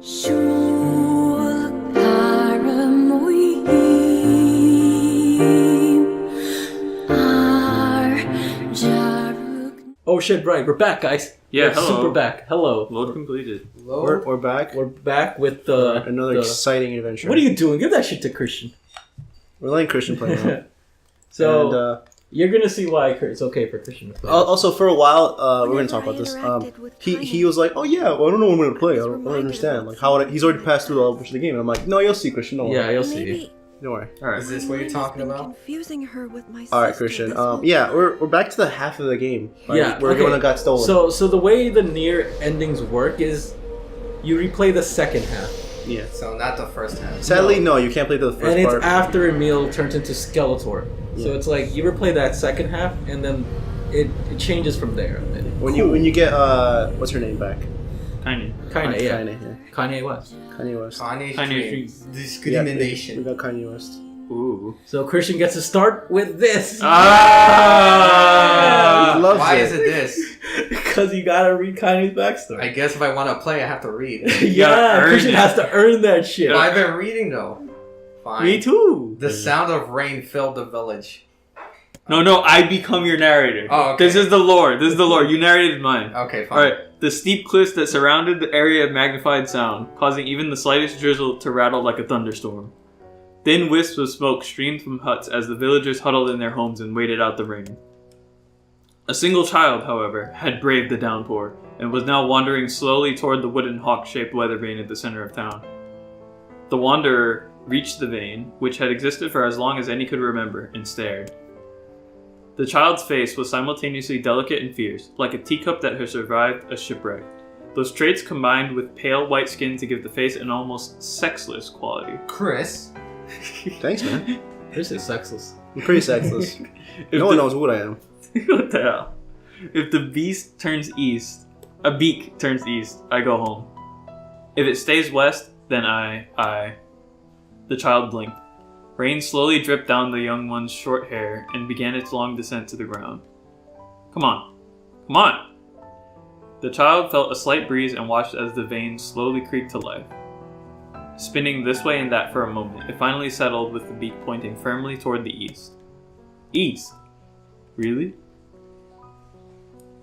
Oh shit, right, we're back, guys. Yeah, we're hello. super back. Hello. Load completed. We're back. We're back with Another exciting adventure. What are you doing? Give that shit to Christian. We're letting Christian play now. So, and, you're gonna see why it's okay for Christian to play. Also, for a while, we're gonna talk about this. He was like, "Oh yeah, well, I don't know when I'm gonna play. I don't understand. Like how he's already passed through the whole of the game." And I'm like, "No, you'll see, Christian. Don't worry. Yeah, you'll see. Don't worry." All right. Is this what you're talking about? Confusing her with my All right, Christian. Yeah, we're back to the half of the game. Right? Yeah, where okay. one got stolen. So the way the Nier endings work is you replay the second half. Yeah. So not the first half. Sadly, no, you can't play the first and it's part. after Emil turns into Skeletor. Yeah. So it's like you replay that second half, and then it changes from there. When you get what's her name back? Kanye. Kanye, yeah. Kanye West. Kanye West. Kanye Discrimination. We got Kanye West. Ooh. So Christian gets to start with this. He loves Why it. is it this? Because you gotta read Kanye's backstory. I guess if I want to play, I have to read. Yeah, Christian has to earn that shit. But I've been reading though. Fine. Me too. The sound of rain filled the village. No, I become your narrator. Oh, okay. This is the lore. You narrated mine. Okay, fine. Alright. The steep cliffs that surrounded the area of magnified sound, causing even the slightest drizzle to rattle like a thunderstorm. Thin wisps of smoke streamed from huts as the villagers huddled in their homes and waited out the rain. A single child, however, had braved the downpour, and was now wandering slowly toward the wooden hawk-shaped weather vane at the center of town. The wanderer reached the vane, which had existed for as long as any could remember, and stared. The child's face was simultaneously delicate and fierce, like a teacup that had survived a shipwreck. Those traits combined with pale white skin to give the face an almost sexless quality. Chris. Thanks, man. This is sexless. I'm pretty sexless. No one knows what I am. What the hell? If the beak turns east, I go home. If it stays west, then I... The child blinked. Rain slowly dripped down the young one's short hair and began its long descent to the ground. Come on. The child felt a slight breeze and watched as the vane slowly creaked to life. Spinning this way and that for a moment, it finally settled with the beak pointing firmly toward the east. East? Really?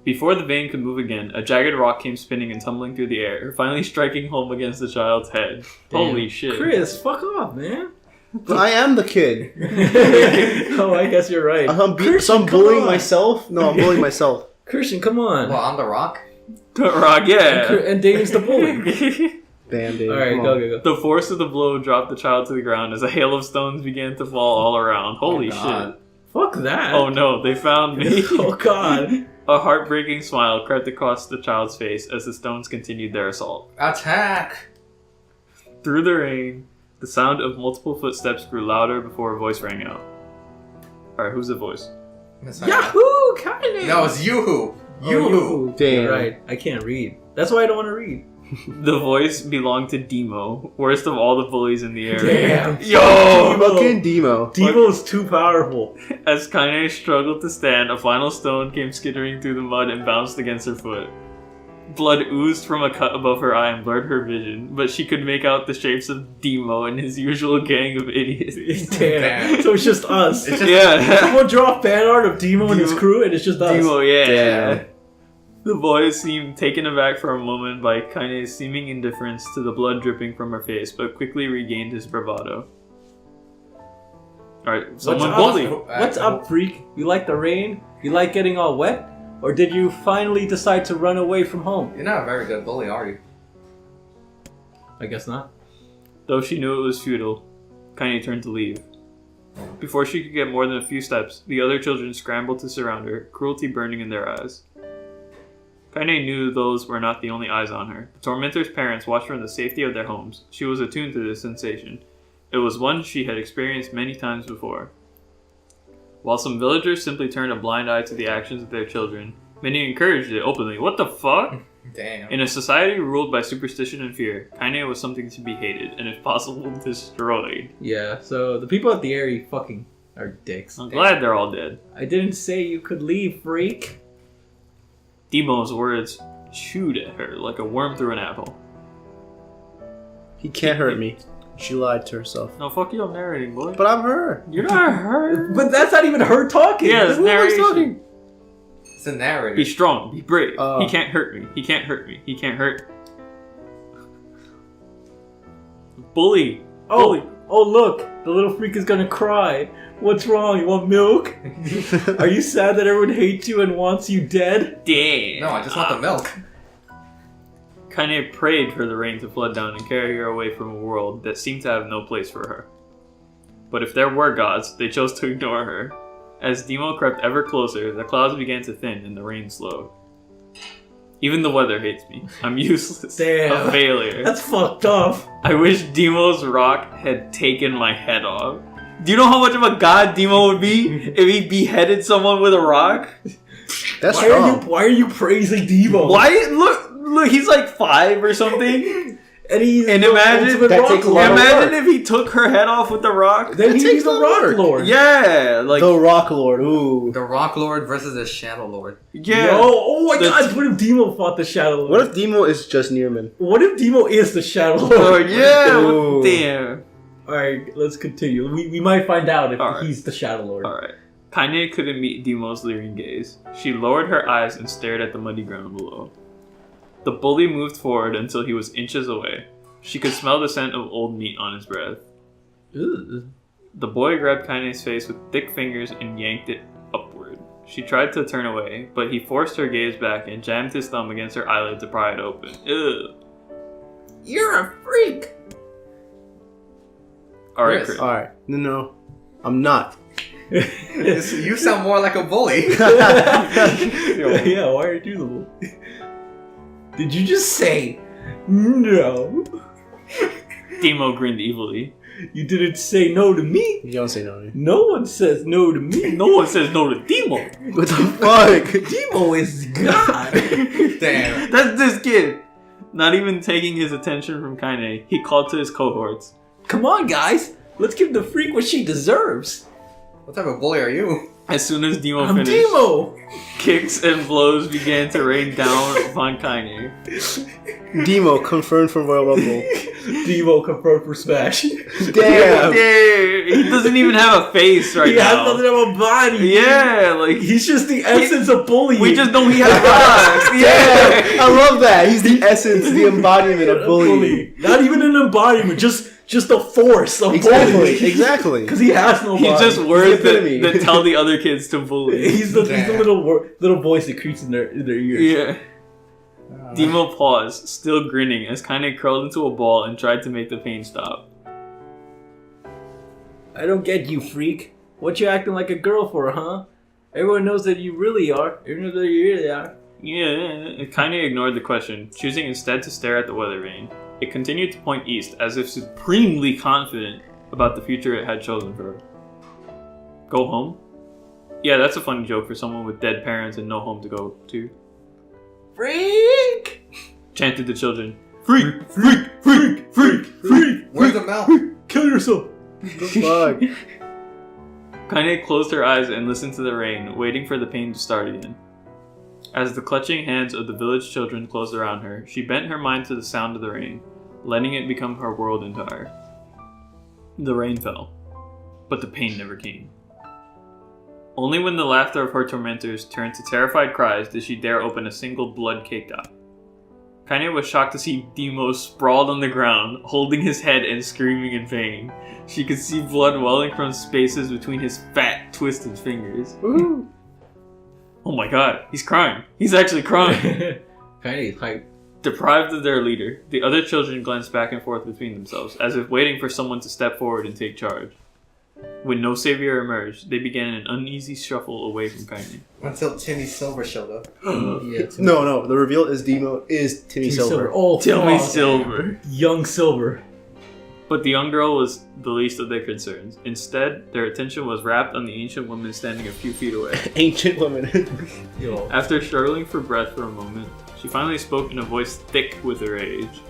Before the vane could move again, a jagged rock came spinning and tumbling through the air, finally striking home against the child's head. Damn. Holy shit. Chris, fuck off, man. But I am the kid. Oh, I guess you're right. I'm Christian, bullying on. myself? No, I'm bullying myself. Christian, come on. Well, I'm the rock. The rock, yeah. And Dave's the bully. Damn, dude. Alright, go. The force of the blow dropped the child to the ground as a hail of stones began to fall all around. Holy shit. Fuck that. Oh no, they found me. Oh god. A heartbreaking smile crept across the child's face as the stones continued their assault. Attack! Through the rain, the sound of multiple footsteps grew louder before a voice rang out. Alright, who's the voice? Yahoo! Kinda. No, it's Yoo-hoo. Yoo-hoo. Damn. You're right. I can't read. That's why I don't want to read. The voice belonged to Demo, worst of all the bullies in the area. Damn. Yo! Fucking Demo. Devo's too powerful. As Kaine struggled to stand, a final stone came skittering through the mud and bounced against her foot. Blood oozed from a cut above her eye and blurred her vision, but she could make out the shapes of Demo and his usual gang of idiots. Damn. So it's just us. It's just Yeah. Someone draw fan art of Demo and his crew, and it's just us. Demo, yeah. Damn. The boy seemed taken aback for a moment by Kaine's seeming indifference to the blood dripping from her face, but quickly regained his bravado. Alright, someone bully. What's up, freak? You like the rain? You like getting all wet? Or did you finally decide to run away from home? You're not a very good bully, are you? I guess not. Though she knew it was futile, Kaine turned to leave. Before she could get more than a few steps, the other children scrambled to surround her, cruelty burning in their eyes. Kaine knew those were not the only eyes on her. The tormentor's parents watched from the safety of their homes. She was attuned to this sensation. It was one she had experienced many times before. While some villagers simply turned a blind eye to the actions of their children, many encouraged it openly. What the fuck? Damn. In a society ruled by superstition and fear, Kaine was something to be hated, and if possible, destroyed. Yeah, so the people at the area fucking are dicks. I'm glad they're all dead. I didn't say you could leave, freak. Demo's words chewed at her like a worm through an apple. He can't hurt me. She lied to herself. No, fuck you, I'm narrating, boy. But I'm her. You're not her. But that's not even her talking. Yeah, it's Who am I narration. talking? It's a narrator. Be strong, be brave. Oh. He can't hurt me. He can't hurt me. He can't hurt. Bully. Bully. Oh look, the little freak is gonna cry. What's wrong? You want milk? Are you sad that everyone hates you and wants you dead? Damn. No, I just want the milk. Kaine prayed for the rain to flood down and carry her away from a world that seemed to have no place for her. But if there were gods, they chose to ignore her. As Demo crept ever closer, the clouds began to thin and the rain slowed. Even the weather hates me. I'm useless. Damn. A failure. That's fucked up. I wish Demo's rock had taken my head off. Do you know how much of a god Demo would be if he beheaded someone with a rock? That's Why wrong. are you praising Demo? Why? Look, he's like 5 or something. And he's And the imagine- ultimate That rock takes a lord. lot of Imagine work. if he took her head off with the rock. Then That he's takes the a lot of rock work. lord. Yeah, like The Rock Lord. Ooh. The Rock Lord versus the Shadow Lord. yeah. Yo, oh my The- god, what if Demo fought the Shadow Lord? What if Demo is just Nearman? What if Demo is the Shadow Lord? Oh yeah. Ooh. Damn. Alright, let's continue. We might find out if Alright. he's the Shadow Lord. All right. Kaine couldn't meet Demo's leering gaze. She lowered her eyes and stared at the muddy ground below. The bully moved forward until he was inches away. She could smell the scent of old meat on his breath. Ugh. The boy grabbed Kaine's face with thick fingers and yanked it upward. She tried to turn away, but he forced her gaze back and jammed his thumb against her eyelid to pry it open. Ugh. You're a freak! Alright, Chris. Chris. Alright. No. I'm not. You sound more like a bully. Yeah, why are you the bully? Did you just say no? Demo grinned evilly. You didn't say no to me. You don't say no to me. No one says no to me. No one says no to Demo. What the fuck? Demo is God. Damn. That's this kid. Not even taking his attention from Kaine, he called to his cohorts. Come on, guys. Let's give the freak what she deserves. What type of bully are you? As soon as Demo I'm finished, Demo. kicks and blows began to rain down upon Kaine. Demo confirmed for Royal Rumble. Demo confirmed for Smash. Damn. He doesn't even have a face right He has now. nothing of a body. Yeah, like He's just the essence of bullying. we just know he has rocks. Yeah, I love that. He's the essence, the embodiment of bullying. Not even an embodiment, just a force of Exactly, bullying. exactly. Because he has no body. He's just words the epitome. that tell the other kids to bully. He's the Damn. little voice that creeps in their ears. Yeah. Demo paused, still grinning, as Kaine curled into a ball and tried to make the pain stop. I don't get you, freak. What you acting like a girl for, huh? Everyone knows that you really are. Everyone knows that you really are. Yeah, Kaine ignored the question, choosing instead to stare at the weather vane. It continued to point east, as if supremely confident about the future it had chosen for her. Go home? Yeah, that's a funny joke for someone with dead parents and no home to go to. Freak! Chanted the children. Freak! Freak! Freak! Freak! Freak! Where's the milk? Kill yourself! What the fuck? Kaine closed her eyes and listened to the rain, waiting for the pain to start again. As the clutching hands of the village children closed around her, she bent her mind to the sound of the rain, letting it become her world entire. The rain fell, but the pain never came. Only when the laughter of her tormentors turned to terrified cries did she dare open a single blood-caked eye. Kaine was shocked to see Demo sprawled on the ground, holding his head and screaming in pain. She could see blood welling from spaces between his fat, twisted fingers. Woohoo. Oh my god, he's crying. He's actually crying. Hey, hype. Deprived of their leader, the other children glanced back and forth between themselves, as if waiting for someone to step forward and take charge. When no savior emerged, they began an uneasy shuffle away from Kaine. Until Timmy Silver showed up. Yeah, No. The reveal is Demo is Timmy Silver. Oh, Timmy fuck. Silver. Young Silver. But the young girl was the least of their concerns. Instead, their attention was wrapped on the ancient woman standing a few feet away. Ancient woman. Yo. After struggling for breath for a moment, she finally spoke in a voice thick with rage.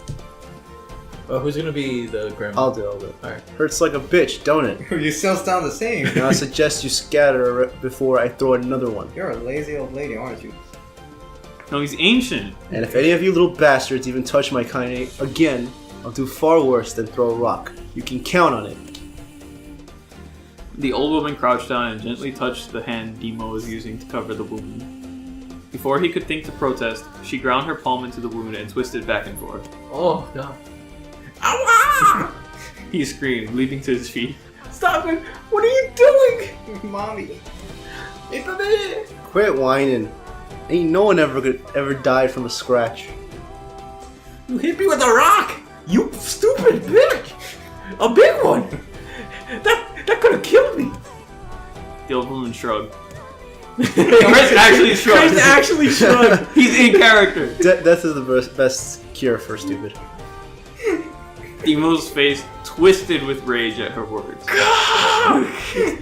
Who's gonna be the grandma? I'll do it. Alright. Hurts like a bitch, don't it? You still sound the same. And I suggest you scatter before I throw another one. You're a lazy old lady, aren't you? No, he's ancient. And if any of you little bastards even touch my Kaine again, I'll I'll do far worse than throw a rock. You can count on it. The old woman crouched down and gently touched the hand Demo was using to cover the wound. Before he could think to protest, she ground her palm into the wound and twisted back and forth. Oh, God. Ow! He screamed, leaping to his feet. Stop it! What are you doing? Mommy. Quit whining. Ain't no one ever died from a scratch. You hit me with a rock! You stupid bitch! A big one! That could have killed me! The old woman shrugged. Chris actually shrugged. Chris actually shrugged! He's in character. Death is the best cure for stupid. Demo's face twisted with rage at her words.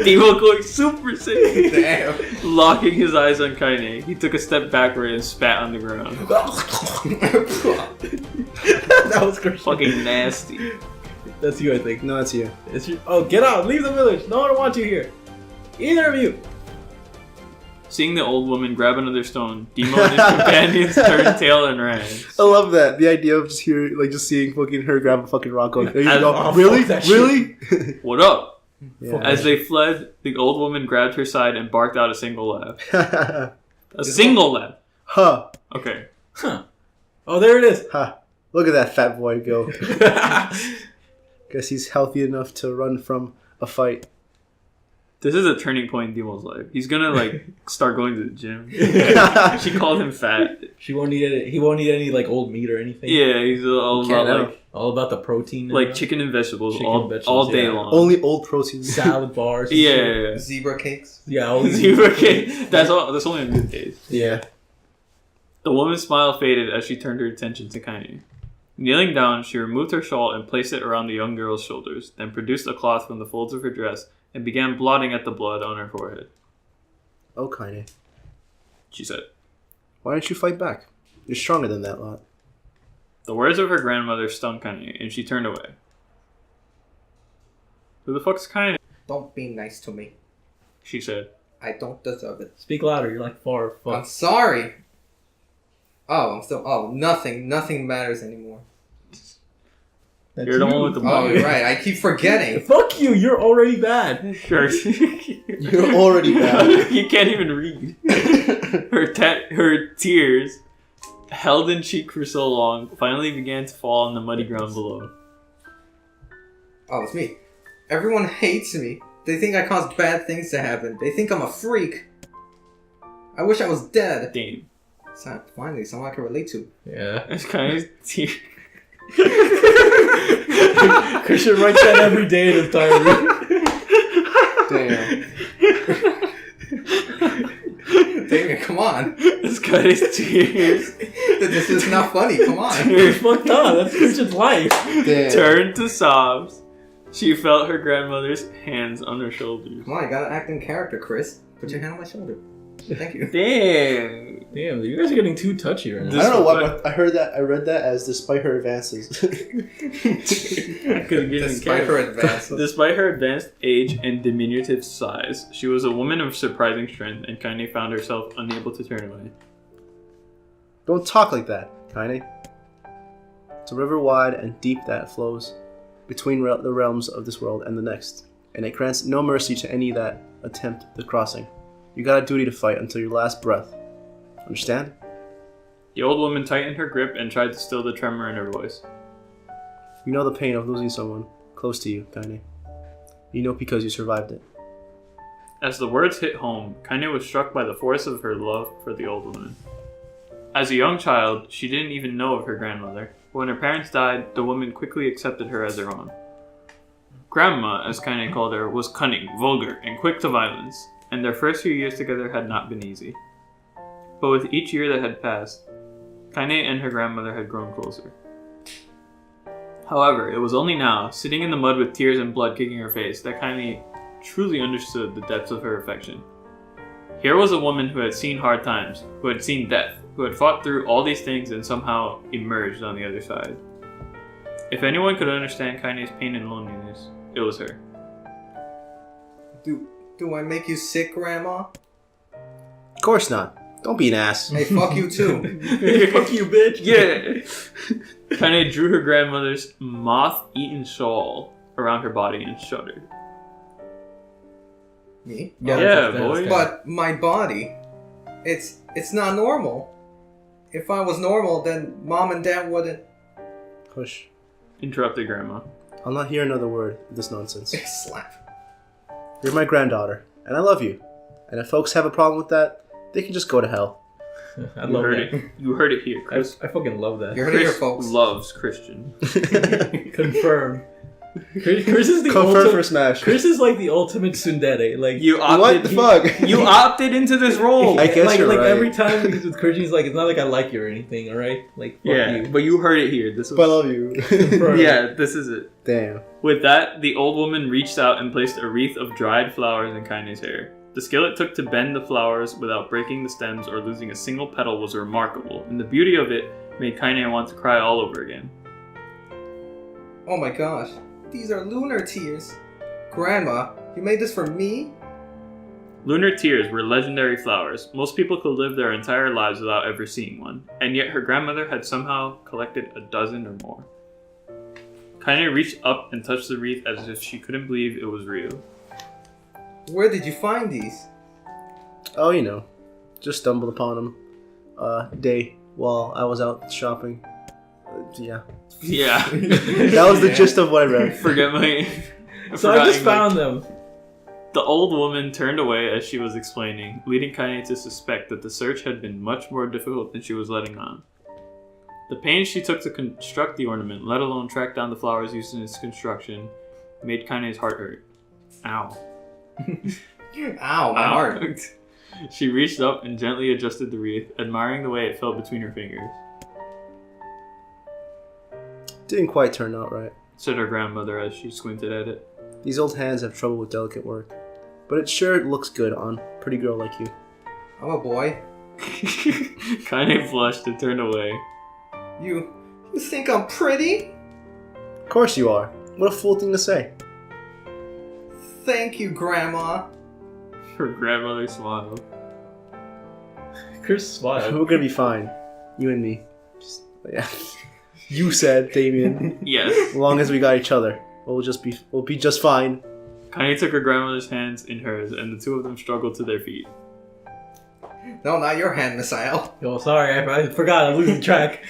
Demo going Super Saiyan. Damn. Locking his eyes on Kaine, he took a step backward and spat on the ground. That was Chris. Fucking nasty. That's you, I think. No, it's you. It's you. Oh, get out! Leave the village! No one wants you here! Either of you! Seeing the old woman grab another stone, Demo and his companions turned tail and ran. I love that. The idea of just seeing fucking her grab a fucking rock going, there you And- go. oh, Really? fuck that Really? What up? Yeah. As they fled, the old woman grabbed her side and barked out a single laugh. Ha. A single laugh. Huh. Okay. Huh. Oh, there it is! Ha. Look at that fat boy go. Guess he's healthy enough to run from a fight. This is a turning point in Demo's life. He's gonna start going to the gym. She called him fat. He won't need any like old meat or anything. Yeah, he's all Can't about help. All about the protein. like chicken and vegetables Chicken all and vegetables, all day yeah. long. Only old protein. salad bars. and Yeah, shit. yeah, yeah. Zebra cakes. Yeah, all these. Zebra cake. That's only on good days. Yeah. The woman's smile faded as she turned her attention to Kaine. Kneeling down, she removed her shawl and placed it around the young girl's shoulders, then produced a cloth from the folds of her dress and began blotting at the blood on her forehead. Oh, Kaine. She said. Why don't you fight back? You're stronger than that lot. The words of her grandmother stung Kaine, and she turned away. Who the fuck's Kaine? Don't be nice to me. She said. I don't deserve it. Speak louder. You're like far. I'm sorry. Oh, I'm still. Oh, nothing matters anymore. That's You're the you. one with the Oh, money. you're right. I keep forgetting. Fuck you. You're already bad. Sure. You're already bad. You can't even read. Her tears, held in cheek for so long, finally began to fall on the muddy ground below. Oh, it's me. Everyone hates me. They think I caused bad things to happen. They think I'm a freak. I wish I was dead. Damn. Finally, someone I can relate to. Yeah. It's kind of tears. Christian writes that every day in his diary. Damn. Damien, come on. It's kind of tears. This is not funny. Come on. It's fucked up. That's Christian's life. Damn. Turned to sobs. She felt her grandmother's hands on her shoulders. Come on, you gotta act in character, Chris. Put your hand on my shoulder. Thank you. Damn. Damn, you guys are getting too touchy right I now. don't know why, but I read that as despite her advances. Despite her advances. Despite her advanced age and diminutive size, she was a woman of surprising strength, and Kaine found herself unable to turn away. Don't talk like that, Kaine. It's a river wide and deep that flows between the realms of this world and the next, and it grants no mercy to any that attempt the crossing. You got a duty to fight until your last breath. Understand? The old woman tightened her grip and tried to still the tremor in her voice. You know the pain of losing someone close to you, Kaine. You know because you survived it. As the words hit home, Kaine was struck by the force of her love for the old woman. As a young child, she didn't even know of her grandmother. When her parents died, the woman quickly accepted her as her own. Grandma, as Kaine called her, was cunning, vulgar, and quick to violence, and their first few years together had not been easy. But with each year that had passed, Kaine and her grandmother had grown closer. However, it was only now, sitting in the mud with tears and blood kicking her face, that Kaine truly understood the depths of her affection. Here was a woman who had seen hard times, who had seen death, who had fought through all these things and somehow emerged on the other side. If anyone could understand Kaine's pain and loneliness, it was her. Do I make you sick, Grandma? Of course not. Don't be an ass. Hey, fuck you too. Fuck you, bitch. Yeah. Kaine drew her grandmother's moth-eaten shawl around her body and shuddered. Me? Yeah, boy. But my body, it's not normal. If I was normal, then Mom and Dad wouldn't. Hush. Interrupted Grandma. I'll not hear another word of this nonsense. Slap. You're my granddaughter, and I love you. And if folks have a problem with that, they can just go to hell. I love that. You heard it here, I Chris. fucking love that. You heard it here, Chris folks. loves Christian. Confirm. Chris is the Confirm ultimate. for Smash. Chris is like the ultimate tsundere. Like You opted. What the fuck? You opted into this role. I guess like, you're like right. every time he's with Christian, he's like, it's not like I like you or anything, alright? Like, fuck Yeah, you. but you heard it here. This I was. love you. Confirm. Yeah, this is it. Damn. With that, the old woman reached out and placed a wreath of dried flowers in Kaine's hair. The skill it took to bend the flowers without breaking the stems or losing a single petal was remarkable, and the beauty of it made Kaine want to cry all over again. Oh my gosh. These are lunar tears. Grandma, you made this for me? Lunar tears were legendary flowers. Most people could live their entire lives without ever seeing one, and yet her grandmother had somehow collected a dozen or more. Kaine reached up and touched the wreath as if she couldn't believe it was real. Where did you find these? Oh, you know. Just stumbled upon them. Day while I was out shopping. Yeah. Yeah. That was the gist of what I read. Forget my... So I just found them. The old woman turned away as she was explaining, leading Kaine to suspect that the search had been much more difficult than she was letting on. The pains she took to construct the ornament, let alone track down the flowers used in its construction, made Kaine's heart hurt. Ow. Ow, my heart. She reached up and gently adjusted the wreath, admiring the way it fell between her fingers. Didn't quite turn out right. Said her grandmother as she squinted at it. These old hands have trouble with delicate work. But it sure looks good on a pretty girl like you. I'm a boy. Kaine flushed and turned away. You think I'm pretty? Of course you are. What a fool thing to say. Thank you, Grandma. Her grandmother smiled. Chris smiled. We're gonna be fine. You and me. Just, yeah. You said, Damien. Yes. As long as we got each other, we'll be just fine. Kaine took her grandmother's hands in hers, and the two of them struggled to their feet. No, not your hand, Messiah. Yo, sorry, I forgot. I'm losing track.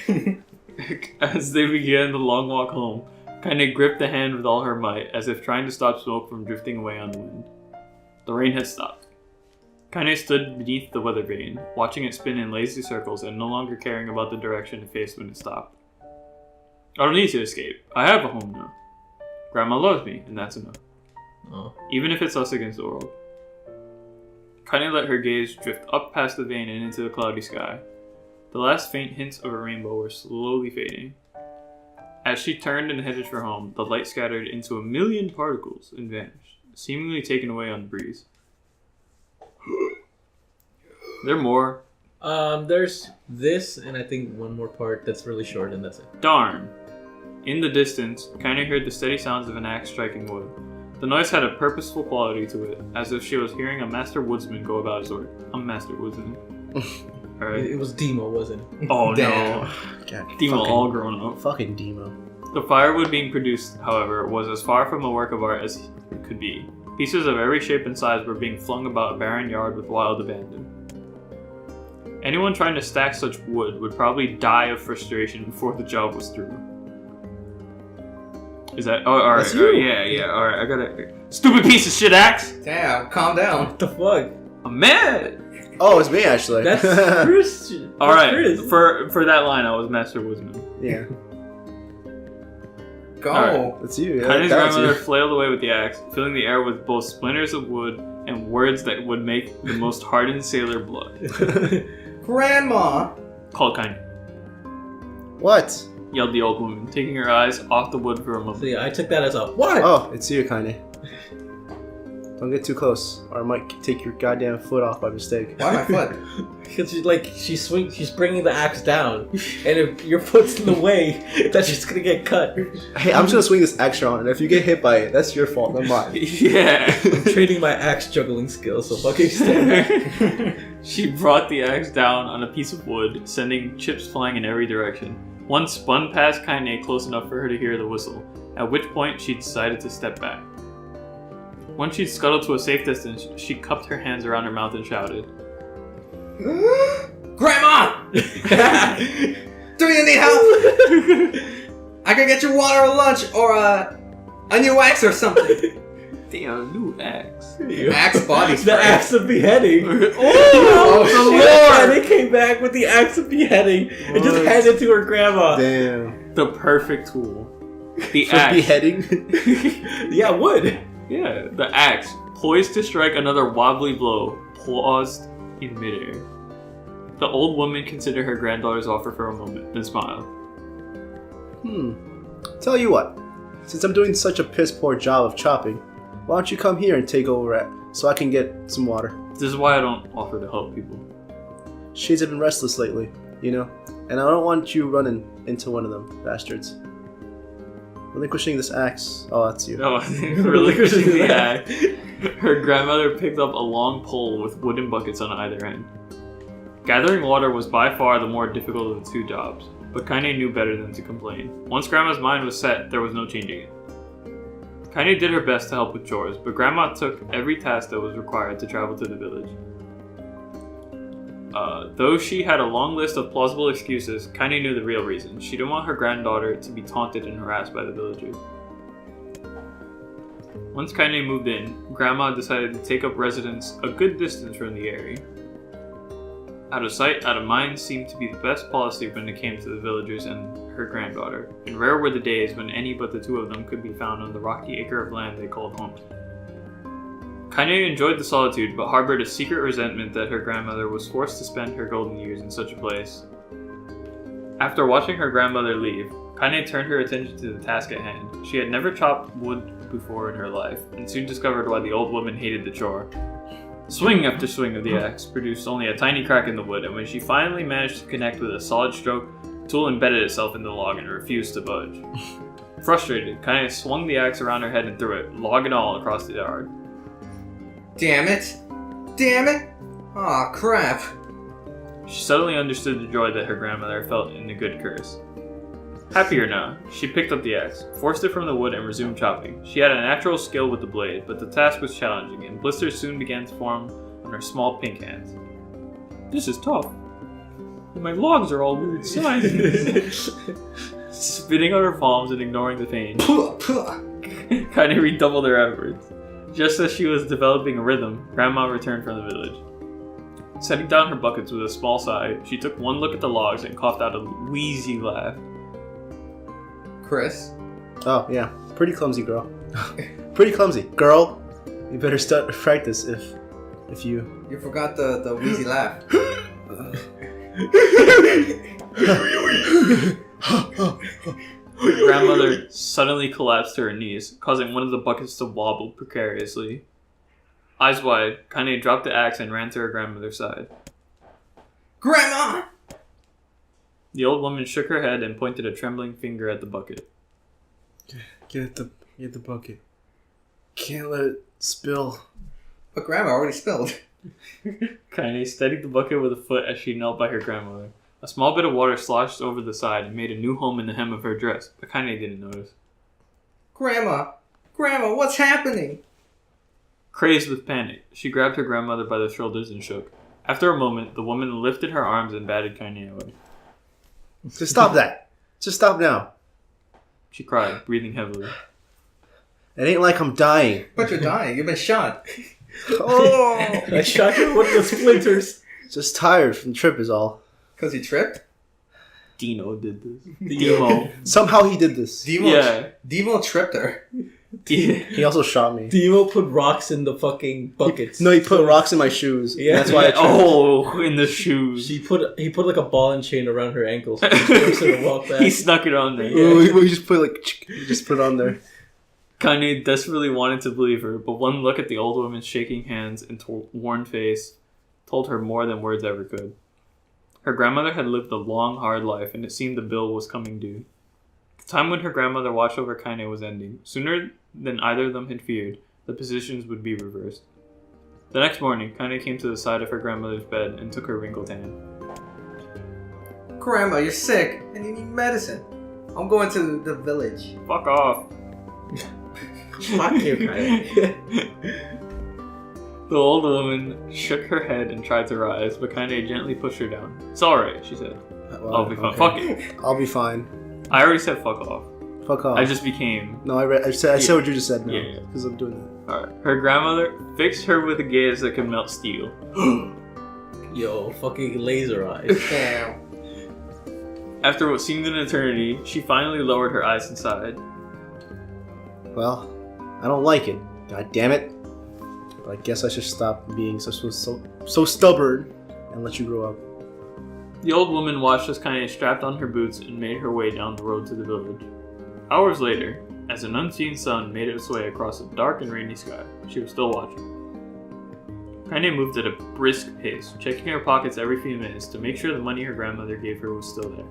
As they began the long walk home, Kaine gripped the hand with all her might, as if trying to stop smoke from drifting away on the wind. The rain had stopped. Kaine stood beneath the weather vane, watching it spin in lazy circles and no longer caring about the direction it faced when it stopped. I don't need to escape. I have a home now. Grandma loves me, and that's enough. Oh. Even if it's us against the world. Kaine let her gaze drift up past the vane and into the cloudy sky. The last faint hints of a rainbow were slowly fading. As she turned and headed for home, the light scattered into a million particles and vanished, seemingly taken away on the breeze. There are more. There's this, and I think one more part that's really short, and that's it. Darn. In the distance, Kaine heard the steady sounds of an axe striking wood. The noise had a purposeful quality to it, as if she was hearing a master woodsman go about his work. A master woodsman. Alright. It was Demo, wasn't it? Oh Damn. no. God, Demo all grown up. Fucking Demo. The firewood being produced, however, was as far from a work of art as it could be. Pieces of every shape and size were being flung about a barren yard with wild abandon. Anyone trying to stack such wood would probably die of frustration before the job was through. Is that... Oh, alright, That's you. yeah, alright, I got it. Stupid piece of shit axe! Damn, calm down. What the fuck? I'm mad! Oh, it's me actually. That's Chris. Alright, Chris. for that line, I was Master Woodsman. Yeah, Go. Alright. that's you. Yeah, Kaine's that's grandmother you. flailed away with the axe, filling the air with both splinters of wood and words that would make the most hardened sailor blood. Grandma. Called Kaine. What? Yelled the old woman, taking her eyes off the wood for a moment. So yeah, I took that as a what? Oh, it's you, Kaine. Don't get too close, or I might take your goddamn foot off by mistake. Why my foot? Because she's bringing the axe down, and if your foot's in the way, that's just gonna get cut. Hey, I'm just gonna swing this axe around, and if you get hit by it, that's your fault, not mine. Yeah. I'm training my axe juggling skills, so fucking stand back. She brought the axe down on a piece of wood, sending chips flying in every direction. One spun past Kaine close enough for her to hear the whistle, at which point she decided to step back. Once she'd scuttled to a safe distance, she cupped her hands around her mouth and shouted, Grandma! Do you need help? I can get you water or lunch or a new axe or something. Damn, new axe. Axe body spray. The axe of beheading. Oh, the Lord! They came back with the axe of beheading and just handed it to her grandma. Damn. The perfect tool. The For axe. beheading? Yeah, wood. Yeah, the axe, poised to strike another wobbly blow, paused in midair. The old woman considered her granddaughter's offer for a moment, then smiled. Tell you what, since I'm doing such a piss poor job of chopping, why don't you come here and take over so I can get some water? This is why I don't offer to help people. Shades have been restless lately, you know, and I don't want you running into one of them bastards. Relinquishing this axe. Oh, that's you. No, relinquishing the axe. Her grandmother picked up a long pole with wooden buckets on either end. Gathering water was by far the more difficult of the two jobs, but Kaine knew better than to complain. Once Grandma's mind was set, there was no changing it. Kaine did her best to help with chores, but Grandma took every task that was required to travel to the village. Though she had a long list of plausible excuses, Kaine knew the real reason. She didn't want her granddaughter to be taunted and harassed by the villagers. Once Kaine moved in, Grandma decided to take up residence a good distance from the area. Out of sight, out of mind seemed to be the best policy when it came to the villagers and her granddaughter, and rare were the days when any but the two of them could be found on the rocky acre of land they called home. Kaine enjoyed the solitude, but harbored a secret resentment that her grandmother was forced to spend her golden years in such a place. After watching her grandmother leave, Kaine turned her attention to the task at hand. She had never chopped wood before in her life, and soon discovered why the old woman hated the chore. Swing after swing of the axe produced only a tiny crack in the wood, and when she finally managed to connect with a solid stroke, the tool embedded itself in the log and refused to budge. Frustrated, Kaine swung the axe around her head and threw it, log and all, across the yard. Damn it! Damn it! Aw, crap. She suddenly understood the joy that her grandmother felt in the good curse. Happier now, she picked up the axe, forced it from the wood, and resumed chopping. She had a natural skill with the blade, but the task was challenging, and blisters soon began to form on her small pink hands. This is tough. My logs are all weird sizes. Spitting on her palms and ignoring the pain, Kaine redoubled her efforts. Just as she was developing a rhythm, Grandma returned from the village. Setting down her buckets with a small sigh, she took one look at the logs and coughed out a wheezy laugh. Chris? Oh, yeah. Pretty clumsy, girl. Pretty clumsy. Girl, you better start practice if you... You forgot the wheezy laugh. Her grandmother suddenly collapsed to her knees, causing one of the buckets to wobble precariously. Eyes wide, Kaine dropped the axe and ran to her grandmother's side. Grandma! The old woman shook her head and pointed a trembling finger at the bucket. Get the bucket. Can't let it spill. But Grandma already spilled. Kaine steadied the bucket with a foot as she knelt by her grandmother. A small bit of water sloshed over the side and made a new home in the hem of her dress, but Kaine didn't notice. Grandma! Grandma, what's happening? Crazed with panic, she grabbed her grandmother by the shoulders and shook. After a moment, the woman lifted her arms and batted Kaine away. Just stop that. Just stop now. She cried, breathing heavily. It ain't like I'm dying. But you're dying. You've been shot. Oh! I shot you with the splinters. Just tired from the trip is all. Because he tripped? Dino did this. Demo. Somehow he did this. Demo tripped her. He also shot me. Demo put rocks in the fucking buckets. No, he put rocks in my shoes. Yeah. That's why I tripped. Oh, in the shoes. He put like a ball and chain around her ankles. So she was forced her to walk back. He snuck it on there. Oh, he just put it on there. Kaine desperately wanted to believe her, but one look at the old woman's shaking hands and worn face told her more than words ever could. Her grandmother had lived a long, hard life, and it seemed the bill was coming due. The time when her grandmother watched over Kaine was ending. Sooner than either of them had feared, the positions would be reversed. The next morning, Kaine came to the side of her grandmother's bed and took her wrinkled hand. Grandma, you're sick and you need medicine. I'm going to the village. Fuck off. Fuck you, Kaine. The old woman shook her head and tried to rise, but Kaine gently pushed her down. It's alright, she said. Well, I'll be fine. okay. Fuck it. I'll be fine. I already said fuck off. Fuck off. I just became... No, I said what you just said now. Yeah. Because I'm doing that. Alright. Her grandmother fixed her with a gaze that could melt steel. Yo, fucking laser eyes. Damn. After what seemed an eternity, she finally lowered her eyes and sighed. Well, I don't like it. God damn it. But I guess I should stop being so stubborn and let you grow up. The old woman watched as Kaine strapped on her boots and made her way down the road to the village. Hours later, as an unseen sun made its way across a dark and rainy sky, she was still watching. Kaine moved at a brisk pace, checking her pockets every few minutes to make sure the money her grandmother gave her was still there.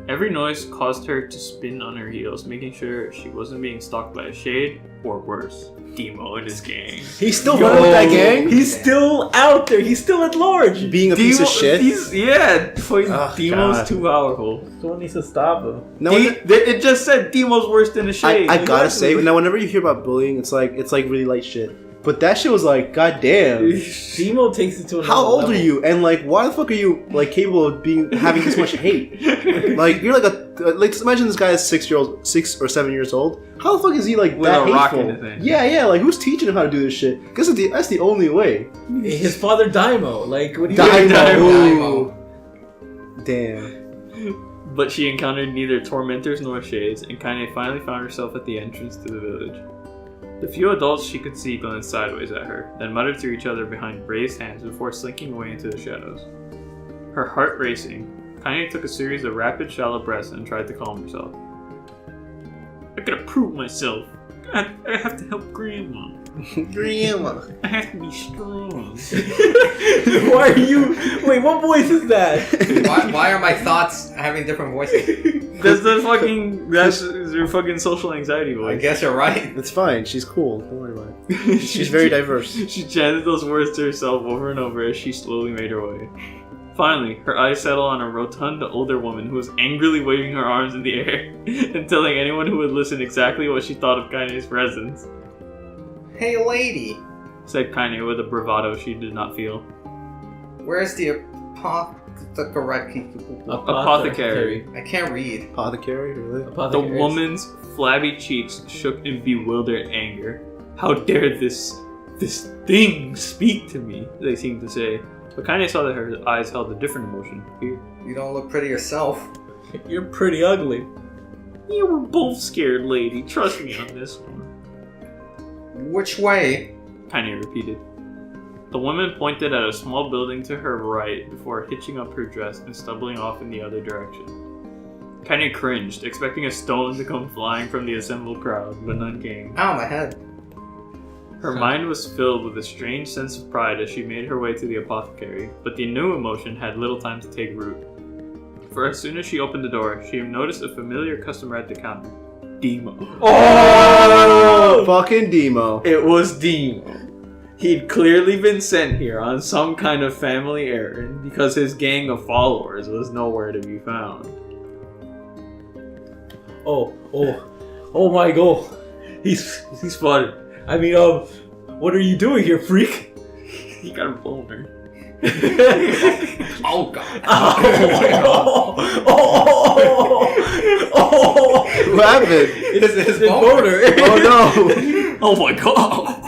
Every noise caused her to spin on her heels, making sure she wasn't being stalked by a shade, or worse, Demo and his gang. He's still running with that gang? He's still out there. He's still at large. Being a piece of shit? Fucking Oh, Demo's God. too powerful. Someone needs to stop him. No, It just said Demo's worse than a shade. I gotta say, now whenever you hear about bullying, it's like really light shit. But that shit was like, goddamn. Demo takes it to another How old level. are you? And like, why the fuck are you like capable of having this much hate? Like, you're like like just imagine this guy is 6 or 7 years old. How the fuck is he like With that a rock hateful? in his hand. Yeah. Like, who's teaching him how to do this shit? Because that's the only way. His father Daimo. Like, what do you Daimo. Damn. But she encountered neither tormentors nor shades, and Kaine finally found herself at the entrance to the village. The few adults she could see glanced sideways at her, then muttered to each other behind raised hands before slinking away into the shadows. Her heart racing, Kaine took a series of rapid, shallow breaths and tried to calm herself. I gotta prove myself. I have to help Grandma. Grandma. I have to be strong. Why are you? Wait, what voice is that? Why are my thoughts having different voices? That's your fucking social anxiety I voice. guess you're right. It's fine. She's cool. Don't worry about it. She's very diverse. She chanted those words to herself over and over as she slowly made her way. Finally, her eyes settled on a rotund older woman who was angrily waving her arms in the air and telling anyone who would listen exactly what she thought of Kaine's presence. Hey, lady, Said Kaine with a bravado she did not feel. where's the apothecary? Apothecary. I can't read. Apothecary, really? The woman's flabby cheeks shook in bewildered anger. How dare this thing speak to me, they seemed to say. But Kaine saw that her eyes held a different emotion, fear. You don't look pretty yourself. You're pretty ugly. You were both scared, lady. Trust me on this one. Which way? Kaine repeated. The woman pointed at a small building to her right before hitching up her dress and stumbling off in the other direction. Kaine cringed, expecting a stone to come flying from the assembled crowd, but none came. Ow, my head. Her mind was filled with a strange sense of pride as she made her way to the apothecary, but the new emotion had little time to take root. For as soon as she opened the door, she noticed a familiar customer at the counter. Demo. Oh! Fucking Demo. It was Demo. He'd clearly been sent here on some kind of family errand because his gang of followers was nowhere to be found. Oh my god. He's spotted. I mean, what are you doing here, freak? He got a boner. Oh god. What happened? It's boner. Oh no! Oh my god!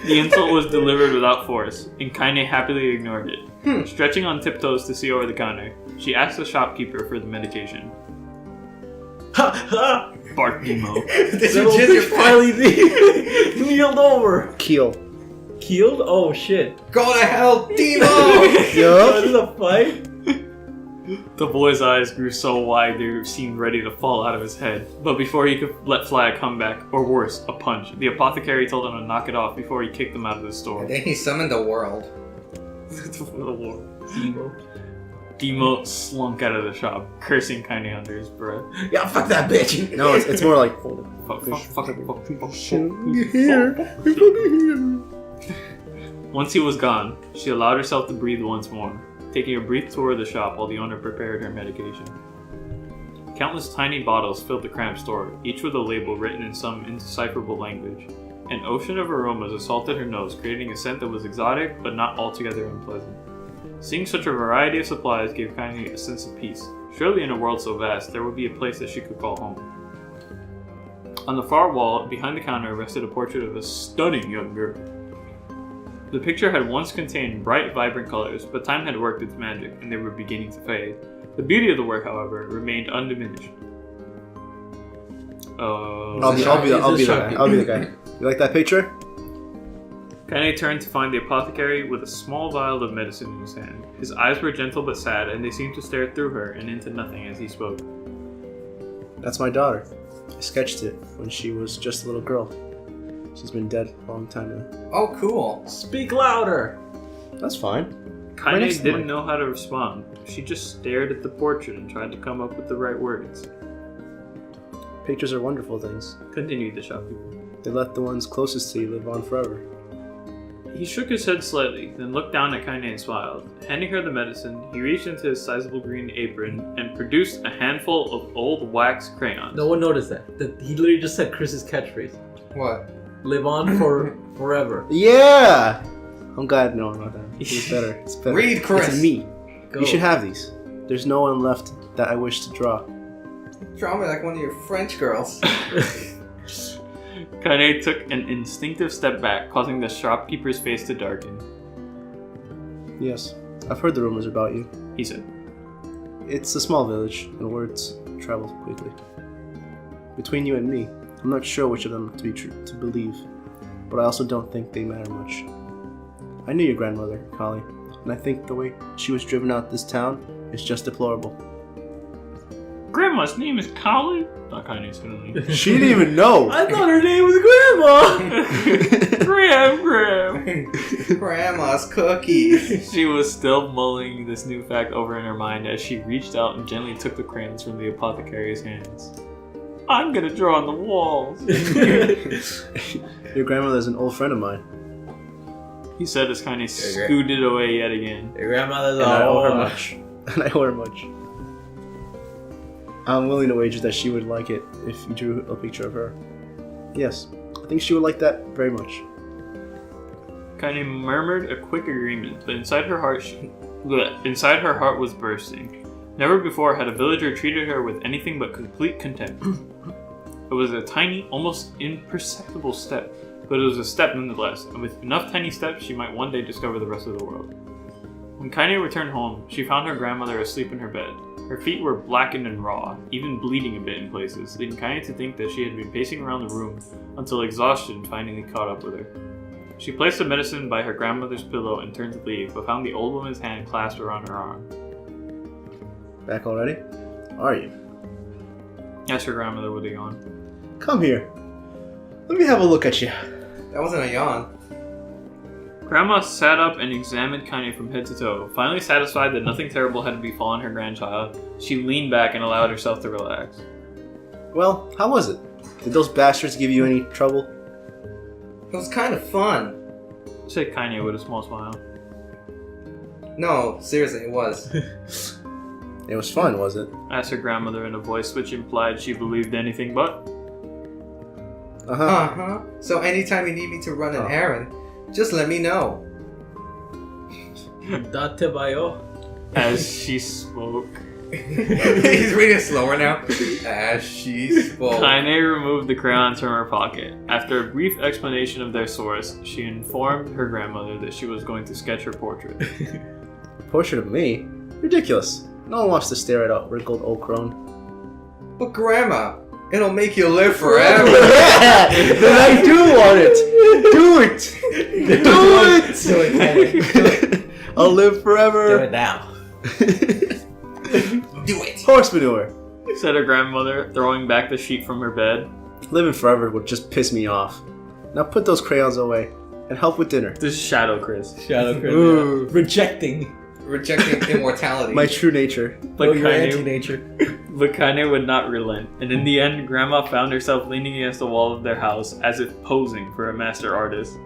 The insult was delivered without force, and Kaine happily ignored it. Stretching on tiptoes to see over the counter, she asked the shopkeeper for the medication. Bark Demo. Did you Little jizz your bitch finally kneeled over. Keel. Keeled? Oh shit. Go to hell, Demo! Oh, Yup. this is a fight? The boy's eyes grew so wide they seemed ready to fall out of his head. But before he could let fly a comeback, or worse, a punch, the apothecary told him to knock it off before he kicked him out of the store. And then he summoned the world. Demo slunk out of the shop, cursing Kaine under his breath. Yeah, fuck that bitch. No, it's more like. Fuck. Here. Once he was gone, she allowed herself to breathe once more, taking a brief tour of the shop while the owner prepared her medication. Countless tiny bottles filled the cramped store, each with a label written in some indecipherable language. An ocean of aromas assaulted her nose, creating a scent that was exotic but not altogether unpleasant. Seeing such a variety of supplies gave Kaine a sense of peace. Surely in a world so vast, there would be a place that she could call home. On the far wall, behind the counter, rested a portrait of a stunning young girl. The picture had once contained bright, vibrant colors, but time had worked its magic, and they were beginning to fade. The beauty of the work, however, remained undiminished. I'll be the guy. You like that picture? Kaine turned to find the apothecary with a small vial of medicine in his hand. His eyes were gentle but sad, and they seemed to stare through her and into nothing as he spoke. That's my daughter. I sketched it when she was just a little girl. She's been dead a long time now. Oh, cool. Speak louder. That's fine. Kaine next to didn't Mike. know how to respond. She just stared at the portrait and tried to come up with the right words. Pictures are wonderful things. Continued the shopkeeper. They let the ones closest to you live on forever. He shook his head slightly, then looked down at Kaine and smiled. Handing her the medicine, he reached into his sizable green apron and produced a handful of old wax crayons. No one noticed that. He literally just said Chris's catchphrase. What? Live on for forever. Yeah! I'm glad no one wrote that. It's better. It's better. Read, Chris. It's me. Go. You should have these. There's no one left that I wish to draw. Draw me like one of your French girls. Kaine took an instinctive step back, causing the shopkeeper's face to darken. Yes, I've heard the rumors about you. He said, It's a small village, and words travel quickly. Between you and me, I'm not sure which of them to be true to believe, but I also don't think they matter much. I knew your grandmother, Kali, and I think the way she was driven out this town is just deplorable. Grandma's name is Kali? Thought Kaine suddenly. She didn't even know! I thought her name was Grandma. Graham. Grandma's cookies. She was still mulling this new fact over in her mind as she reached out and gently took the crayons from the apothecary's hands. I'm gonna draw on the walls, Your grandmother's an old friend of mine, he said as Kaine scooted away yet again. Your grandmother's and I owe her all much. And I owe her much. I'm willing to wager that she would like it if you drew a picture of her. Yes, I think she would like that very much. Kaine murmured a quick agreement, but inside her heart was bursting. Never before had a villager treated her with anything but complete contempt. It was a tiny, almost imperceptible step, but it was a step nonetheless, and with enough tiny steps she might one day discover the rest of the world. When Kaine returned home, she found her grandmother asleep in her bed. Her feet were blackened and raw, even bleeding a bit in places, leading Kaine to think that she had been pacing around the room until exhaustion finally caught up with her. She placed the medicine by her grandmother's pillow and turned to leave, but found the old woman's hand clasped around her arm. Back already? Are you? Asked her grandmother with a yawn. Come here. Let me have a look at you. That wasn't a yawn. Grandma sat up and examined Kaine from head to toe. Finally satisfied that nothing terrible had befallen her grandchild, she leaned back and allowed herself to relax. Well, how was it? Did those bastards give you any trouble? It was kind of fun. Said Kaine with a small smile. No, seriously, it was. It was fun, was it? Asked her grandmother in a voice which implied she believed anything but. Uh-huh. Uh-huh. So anytime you need me to run an errand, just let me know. Date bayo. As she spoke. He's reading slower now. As she spoke. Kaine removed the crayons from her pocket. After a brief explanation of their source, she informed her grandmother that she was going to sketch her portrait. Portrait of me? Ridiculous. No one wants to stare at a wrinkled old crone. But Grandma, it'll make you live forever. Yeah! Then I do want it! Do it! Do it! Do it, Kaine. Do it. I'll live forever. Do it now. Do it. Horse manure. said her grandmother, throwing back the sheet from her bed. Living forever would just piss me off. Now put those crayons away and help with dinner. This is Shadow Chris. Shadow Chris. Ooh. Rejecting. Rejecting immortality. My true nature. But Your anti-nature. Kaine would not relent, and in the end, Grandma found herself leaning against the wall of their house as if posing for a master artist.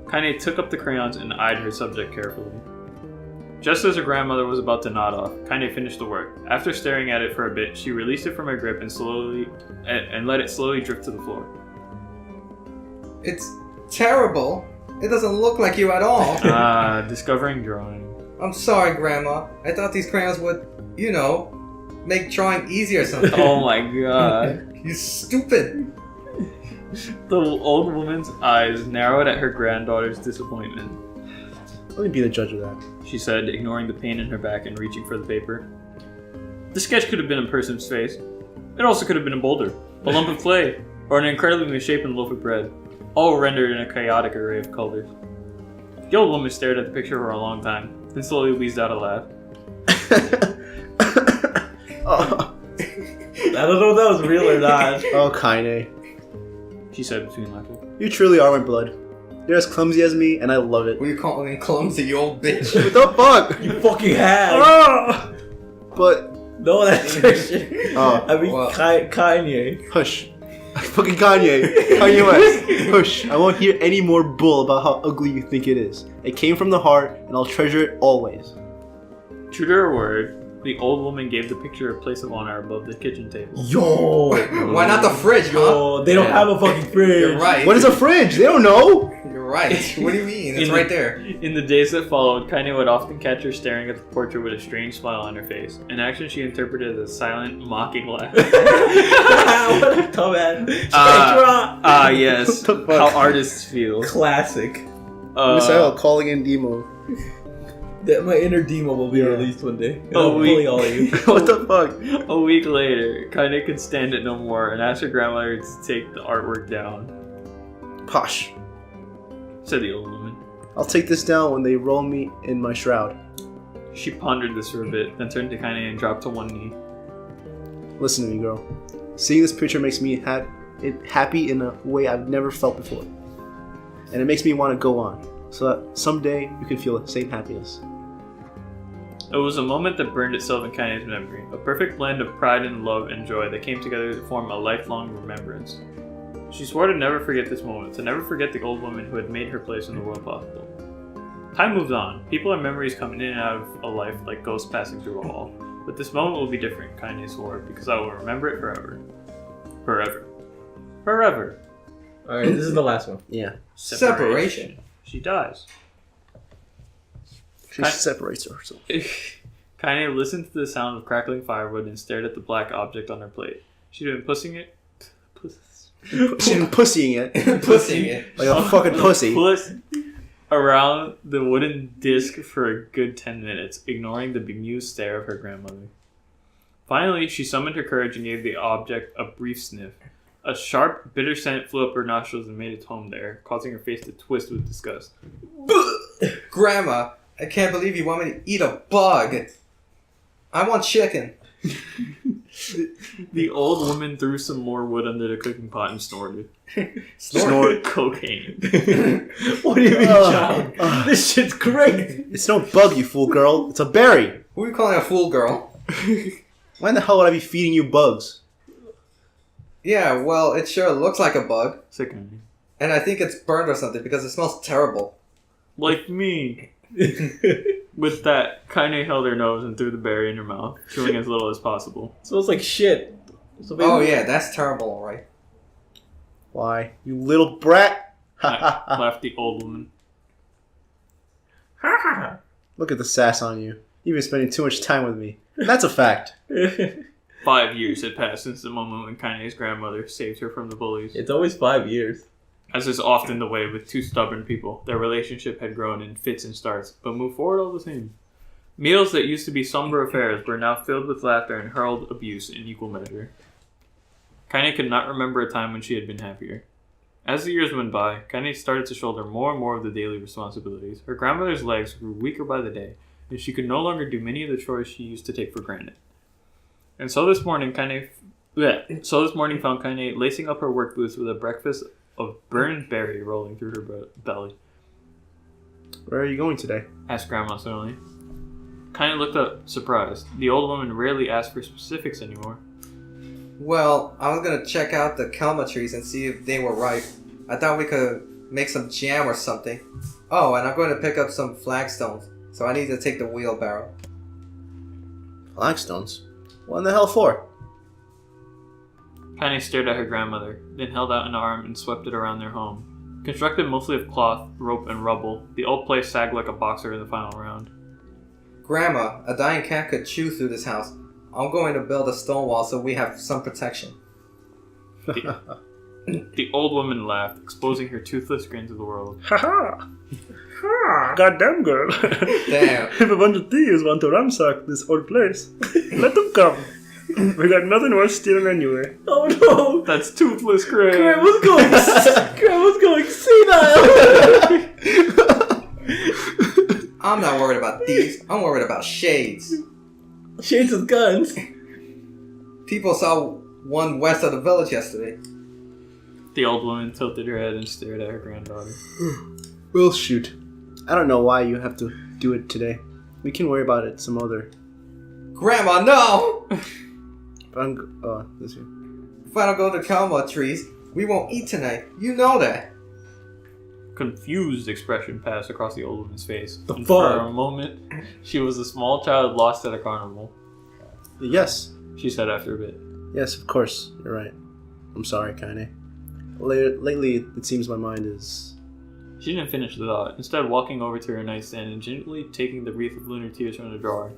Kaine took up the crayons and eyed her subject carefully. Just as her grandmother was about to nod off, Kaine finished the work. After staring at it for a bit, she released it from her grip and let it slowly drift to the floor. It's terrible. It doesn't look like you at all. Discovering drawing. I'm sorry, Grandma. I thought these crayons would, make drawing easier sometimes. Oh my god. You stupid. The old woman's eyes narrowed at her granddaughter's disappointment. Let me be the judge of that. She said, ignoring the pain in her back and reaching for the paper. The sketch could have been a person's face. It also could have been a boulder, a lump of clay, or an incredibly misshapen loaf of bread, all rendered in a chaotic array of colors. The old woman stared at the picture for a long time, then slowly wheezed out a laugh. Oh, I don't know if that was real or not. oh, Kaine. She said between laughing. You truly are my blood. You're as clumsy as me, and I love it. What are you calling me clumsy, you old bitch? What the fuck? You fucking hag. Ah! But, No, that's Christian. Oh. I mean, Well. Kanye. hush. Fucking Kanye. Kanye West. Hush. I won't hear any more bull about how ugly you think it is. It came from the heart, and I'll treasure it always. True to her word, the old woman gave the picture a place of honor above the kitchen table. Yo. Why not the fridge, huh? Yo, they don't Yeah. have a fucking fridge. You're right. What is a fridge? They don't know. You're right. What do you mean? It's In right the- there. In the days that followed, Kaine would often catch her staring at the portrait with a strange smile on her face, an action she interpreted as a silent, mocking laugh. What a dumbass. Yes. What the fuck? How artists feel. Classic. Misael calling in Demo. That my inner demon will be released one day. And Oh, I'll we- bully all of you. What the fuck? A week later, Kaine could stand it no more and asked her grandmother to take the artwork down, Posh. said the old woman. I'll take this down when they roll me in my shroud. She pondered this for a bit, then turned to Kaine and dropped to one knee. Listen to me, girl. Seeing this picture makes me happy in a way I've never felt before. And it makes me want to go on, so that someday you can feel the same happiness. It was a moment that burned itself in Kaine's memory, a perfect blend of pride and love and joy that came together to form a lifelong remembrance. She swore to never forget this moment, to never forget the old woman who had made her place in the world possible. Time moves on. People and memories come in and out of a life like ghosts passing through a wall. But this moment will be different, Kaine swore, because I will remember it forever. Forever. Forever. Alright, this is the last one. Yeah. Separation. She dies. She separates herself. Kaine listened to the sound of crackling firewood and stared at the black object on her plate. She'd been pussying it. She's been pussying it. Pussing it. Like a fucking pussy. Around the wooden disc for a good 10 minutes, ignoring the bemused stare of her grandmother. Finally, she summoned her courage and gave the object a brief sniff. A sharp, bitter scent flew up her nostrils and made its home there, causing her face to twist with disgust. Grandma, I can't believe you want me to eat a bug. I want chicken. The old woman threw some more wood under the cooking pot and snorted. Snort. Cocaine. What do you mean, child? This shit's great. It's no bug, you fool girl. It's a berry. Who are you calling a fool girl? Why in the hell would I be feeding you bugs? Yeah, well, it sure looks like a bug. Sickening. And I think it's burned or something because it smells terrible. Like me. With that, Kaine held her nose and threw the berry in her mouth, chewing as little as possible. Smells like shit. So Oh yeah, that's terrible, alright. Why, you little brat? Ha ha ha. Laughed the old woman. Look at the sass on you. You've been spending too much time with me. And that's a fact. 5 years had passed since the moment when Kaine's grandmother saved her from the bullies. It's always 5 years. As is often the way with two stubborn people, their relationship had grown in fits and starts, but moved forward all the same. Meals that used to be somber affairs were now filled with laughter and hurled abuse in equal measure. Kaine could not remember a time when she had been happier. As the years went by, Kaine started to shoulder more and more of the daily responsibilities. Her grandmother's legs grew weaker by the day, and she could no longer do many of the chores she used to take for granted. And so this morning, found Kaine lacing up her work boots with a breakfast of burned berry rolling through her belly. Where are you going today? Asked Grandma suddenly. Kaine looked up, surprised. The old woman rarely asked for specifics anymore. Well, I was gonna check out the kelma trees and see if they were ripe. I thought we could make some jam or something. Oh, and I'm going to pick up some flagstones, so I need to take the wheelbarrow. Flagstones? What in the hell for? Kaine stared at her grandmother, then held out an arm and swept it around their home. Constructed mostly of cloth, rope, and rubble, the old place sagged like a boxer in the final round. Grandma, a dying cat could chew through this house. I'm going to build a stone wall so we have some protection. The old woman laughed, exposing her toothless grin to the world. Haha! Goddamn, girl. Damn. If a bunch of thieves want to ransack this old place, let them come. We got nothing worth stealing anyway. Oh no! That's toothless grin. Grandma's going senile! I'm not worried about thieves. I'm worried about shades. Shades with guns. People saw one west of the village yesterday. The old woman tilted her head and stared at her granddaughter. Well, shoot. I don't know why you have to do it today. We can worry about it some other. Grandma, no! But I'm this here. If I don't go to kelma trees, we won't eat tonight. You know that. Confused expression passed across the old woman's face. The And fuck? For a moment, she was a small child lost at a carnival. Yes. She said after a bit. Yes, of course. You're right. I'm sorry, Kaine. Lately, it seems my mind is... She didn't finish the thought, instead walking over to her nightstand and gently taking the wreath of lunar tears from the drawer.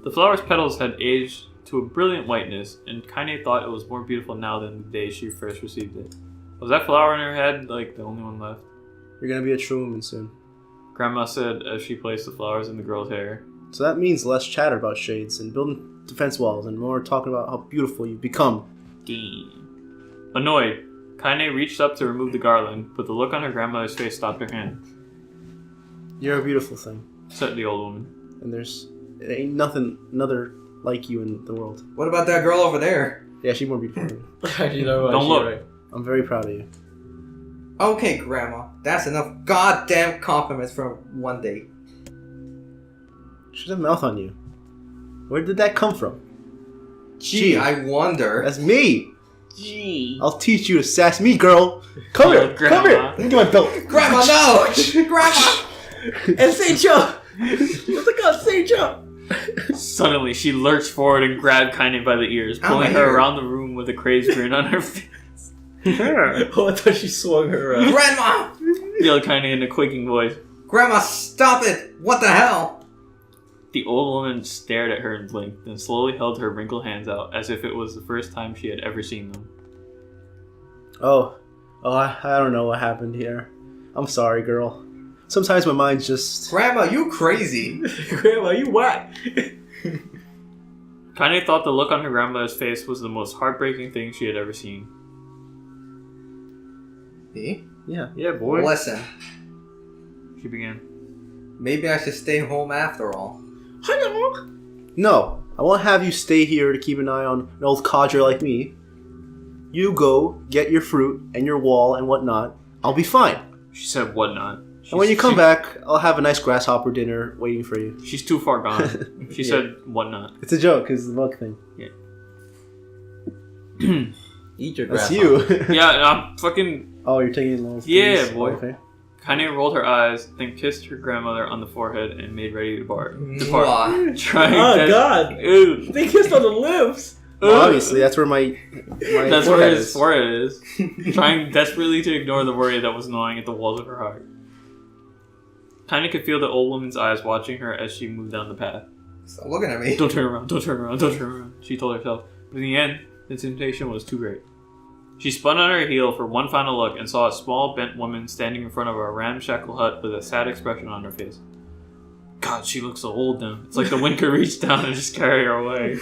The flower's petals had aged to a brilliant whiteness, and Kaine thought it was more beautiful now than the day she first received it. Was that flower in her head, like, the only one left? You're gonna be a true woman soon. Grandma said as she placed the flowers in the girl's hair. So that means less chatter about shades and building defense walls and more talking about how beautiful you've become. Damn. Annoyed, Kaine reached up to remove the garland, but the look on her grandmother's face stopped her hand. You're a beautiful thing. Said the old woman. And there ain't nothing another like you in the world. What about that girl over there? Yeah, she's more beautiful than you. Actually, no, Don't actually, look. right. I'm very proud of you. Okay, Grandma. That's enough goddamn compliments from one day. She's a mouth on you. Where did that come from? Gee, I wonder. That's me! Gee. I'll teach you to sass me, girl! Come here! Grandma. Come here! Let me get my belt! Grandma, no! Grandma! And say jump! Look out, say jump! Suddenly, she lurched forward and grabbed Kaine by the ears, Ow, pulling my her ear. around the room with a crazed grin on her face. Oh, I thought she swung her around. Grandma! Yelled Kaine in a quaking voice. Grandma, stop it! What the hell? The old woman stared at her and blinked, then slowly held her wrinkled hands out as if it was the first time she had ever seen them. I don't know what happened here. I'm sorry, girl. Sometimes my mind's just... Grandma, you crazy. Grandma, you whack! Kaine thought the look on her grandmother's face was the most heartbreaking thing she had ever seen. Me? Yeah. Yeah, boy. Listen, She began. maybe I should stay home after all. No, I won't have you stay here to keep an eye on an old codger like me. You go, get your fruit and your wall and whatnot. I'll be fine. She said whatnot. And when you come back, I'll have a nice grasshopper dinner waiting for you. She's too far gone. She Yeah. said whatnot. It's a joke, it's the bug thing. Eat your That's grasshopper. you. Yeah, and I'm fucking... Oh, you're taking it little Yeah, piece. boy. Okay. Kaine rolled her eyes, then kissed her grandmother on the forehead and made ready to depart. Mwah. Trying Oh, des- God. Ew. They kissed on the lips! Well, obviously, that's where my That's forehead where his is. forehead is. Trying desperately to ignore the worry that was gnawing at the walls of her heart. Kaine could feel the old woman's eyes watching her as she moved down the path. Stop looking at me. Don't turn around, don't turn around, don't turn around, she told herself. But in the end, the temptation was too great. She spun on her heel for one final look and saw a small, bent woman standing in front of a ramshackle hut with a sad expression on her face. God, she looks so old now. It's like the wind could reach down and just carry her away.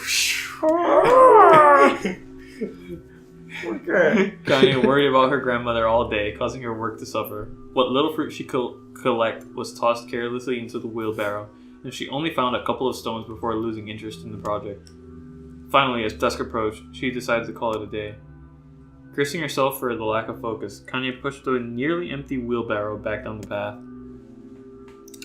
Kaine worried about her grandmother all day, causing her work to suffer. What little fruit she could collect was tossed carelessly into the wheelbarrow, and she only found a couple of stones before losing interest in the project. Finally, as dusk approached, she decided to call it a day. Cursing herself for the lack of focus, Kanye pushed the nearly empty wheelbarrow back down the path.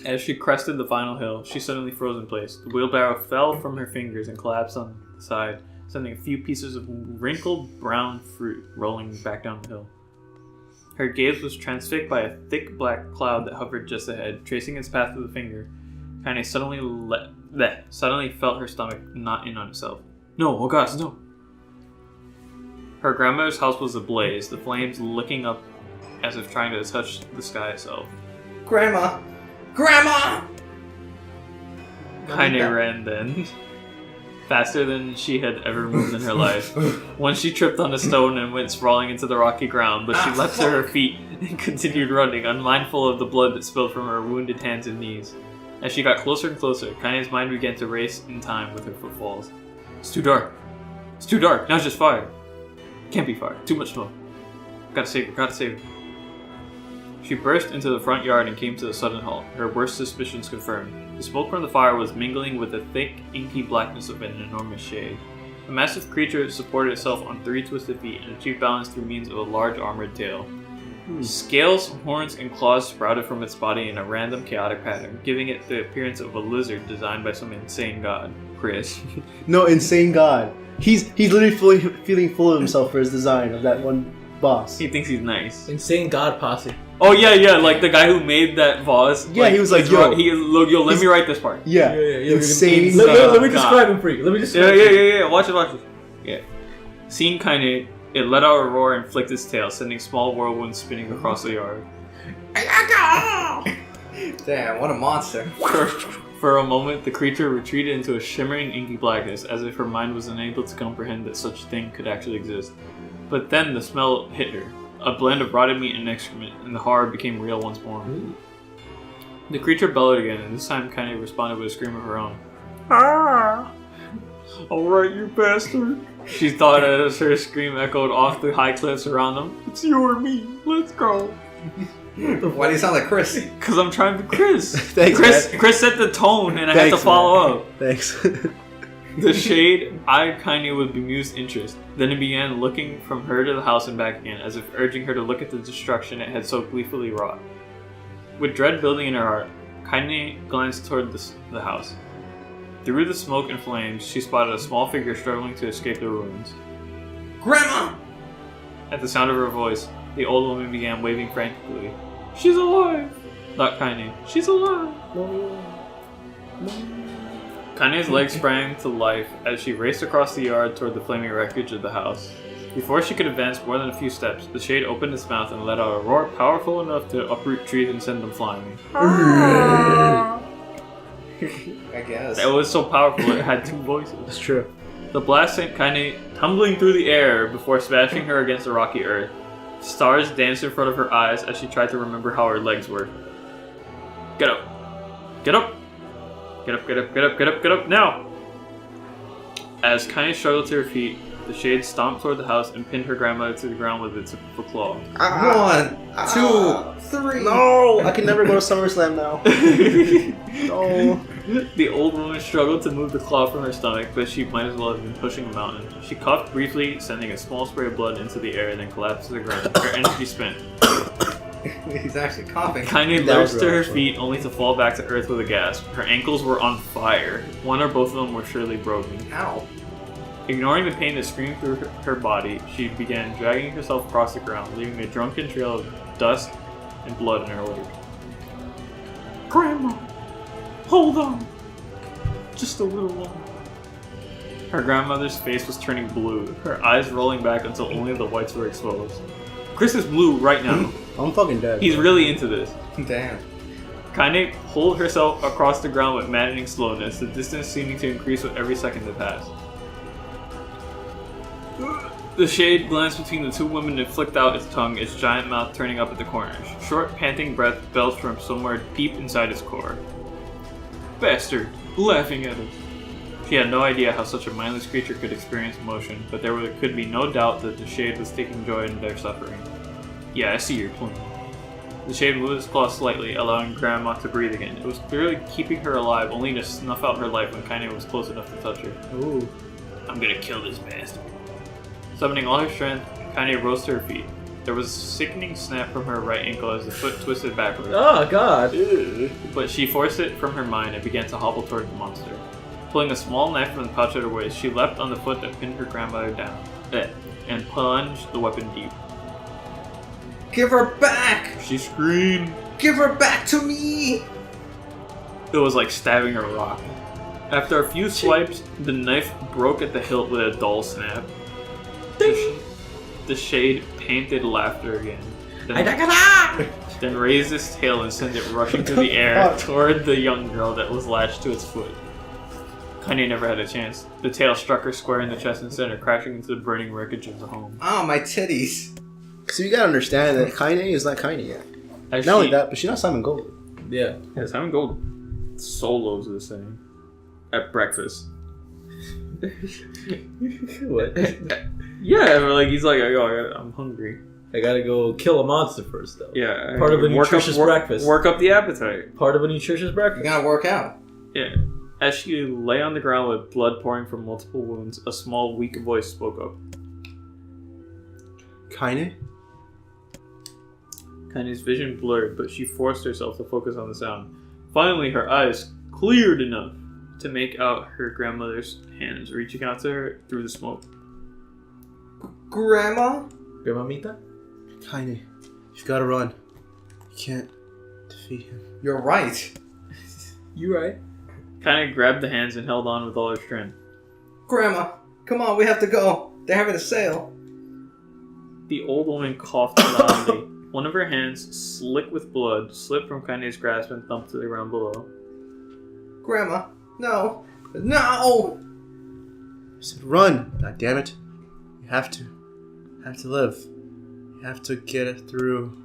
As she crested the final hill, she suddenly froze in place. The wheelbarrow fell from her fingers and collapsed on the side, sending a few pieces of wrinkled brown fruit rolling back down the hill. Her gaze was transfixed by a thick black cloud that hovered just ahead, tracing its path with a finger. Kanye suddenly felt her stomach knot in on itself. No, oh gosh, no! Her grandmother's house was ablaze, the flames licking up as if trying to touch the sky itself. Grandma! Grandma! Kanye ran then, faster than she had ever moved in her life. Once she tripped on a stone and went sprawling into the rocky ground, but she leapt to her feet and continued running, unmindful of the blood that spilled from her wounded hands and knees. As she got closer and closer, Kanye's mind began to race in time with her footfalls. It's too dark. It's too dark. Now it's just fire. Can't be fire. Too much smoke. Gotta save her. Gotta save her. She burst into the front yard and came to a sudden halt, her worst suspicions confirmed. The smoke from the fire was mingling with the thick, inky blackness of an enormous shade. A massive creature supported itself on 3 twisted feet and achieved balance through means of a large armored tail. Scales, horns, and claws sprouted from its body in a random, chaotic pattern, giving it the appearance of a lizard designed by some insane god. Chris. No, insane god. He's literally feeling full of himself for his design of that one boss. He thinks he's nice. Insane God posse. Oh yeah, like the guy who made that vase. Yeah, he was like, yo, let me write this part. Yeah, insane. Let me describe him for you. Let me describe him. Yeah. Watch it. Yeah. Seeing Kanye, it let out a roar and flicked its tail, sending small whirlwinds spinning across the yard. Damn, what a monster. For a moment, the creature retreated into a shimmering inky blackness, as if her mind was unable to comprehend that such a thing could actually exist. But then the smell hit her, a blend of rotted meat and excrement, and the horror became real once more. The creature bellowed again, and this time Kanye responded with a scream of her own. Ah! Alright, you bastard! She thought as her scream echoed off the high cliffs around them. It's you or me, let's go! Why do you sound like Chris? Because I'm trying to be Chris. Thanks, Chris set the tone, and I had to follow up. Thanks. The shade eyed Kanye with bemused interest. Then it began looking from her to the house and back again, as if urging her to look at the destruction it had so gleefully wrought. With dread building in her heart, Kanye glanced toward the house. Through the smoke and flames, she spotted a small figure struggling to escape the ruins. Grandma! At the sound of her voice, the old woman began waving frantically. She's alive! Thought Kanye. She's alive! Kanye's legs sprang to life as she raced across the yard toward the flaming wreckage of the house. Before she could advance more than a few steps, the shade opened its mouth and let out a roar powerful enough to uproot trees and send them flying. I guess. It was so powerful it had 2 voices. It's true. The blast sent Kanye tumbling through the air before smashing her against the rocky earth. Stars danced in front of her eyes as she tried to remember how her legs were. Get up! Get up! Get up, get up, get up, get up, get up, now! As Kanye struggled to her feet, the shade stomped toward the house and pinned her grandmother to the ground with its claw. 1, 2, 3. No! I can never go to SummerSlam now. No. The old woman struggled to move the claw from her stomach, but she might as well have been pushing a mountain. She coughed briefly, sending a small spray of blood into the air, and then collapsed to the ground, her energy spent. He's actually coughing. Kanye lurched to her feet, only to fall back to earth with a gasp. Her ankles were on fire. One or both of them were surely broken. Ow. Ignoring the pain that screamed through her body, she began dragging herself across the ground, leaving a drunken trail of dust and blood in her wake. Grandma! Hold on! Just a little while. Her grandmother's face was turning blue, her eyes rolling back until only the whites were exposed. Chris is blue right now. I'm fucking dead. He's really into this. Damn. Kanye pulled herself across the ground with maddening slowness, the distance seeming to increase with every second that passed. The shade glanced between the 2 women and flicked out its tongue, its giant mouth turning up at the corners. Short, panting breath belched from somewhere deep inside its core. Bastard! Laughing at us. She had no idea how such a mindless creature could experience emotion, but there could be no doubt that the shade was taking joy in their suffering. Yeah, I see your point. The shade moved its claw slightly, allowing Grandma to breathe again. It was clearly keeping her alive, only to snuff out her life when Kaine was close enough to touch her. Ooh. I'm gonna kill this bastard. Summoning all her strength, Kaine rose to her feet. There was a sickening snap from her right ankle as the foot twisted backwards. Oh, God. But she forced it from her mind and began to hobble toward the monster. Pulling a small knife from the pouch at her waist, she leapt on the foot that pinned her grandmother down, and plunged the weapon deep. Give her back! She screamed. Give her back to me! It was like stabbing a rock. After a few swipes, the knife broke at the hilt with a dull snap. The shade painted laughter again. Then raised its tail and sent it rushing through the air toward the young girl that was lashed to its foot. Kaine never had a chance. The tail struck her square in the chest and sent her crashing into the burning wreckage of the home. Oh, my titties. So you gotta understand that Kaine is not Kaine yet. As Not only that, but she's not Simon Gold. Yeah. Yeah, Simon Gold solos this thing at breakfast. What? Yeah, but like he's like, I'm hungry. I gotta go kill a monster first, though. Yeah, Part of a nutritious breakfast. Work up the appetite. Part of a nutritious You breakfast. gotta work out. Yeah. As she lay on the ground with blood pouring from multiple wounds, a small, weak voice spoke up. Kaine? Kaine's vision blurred, but she forced herself to focus on the sound. Finally, her eyes cleared enough to make out her grandmother's hands reaching out to her through the smoke. Grandma? Mamita? Kaine, you've gotta run. You can't defeat him. You're right. You right. Kaine grabbed the hands and held on with all her strength. Grandma, come on, we have to go. They're having a sale. The old woman coughed loudly. One of her hands, slick with blood, slipped from Kaine's grasp and thumped to the ground below. Grandma, no. No! I said run! God damn it. You have to. You have to live. You have to get it through.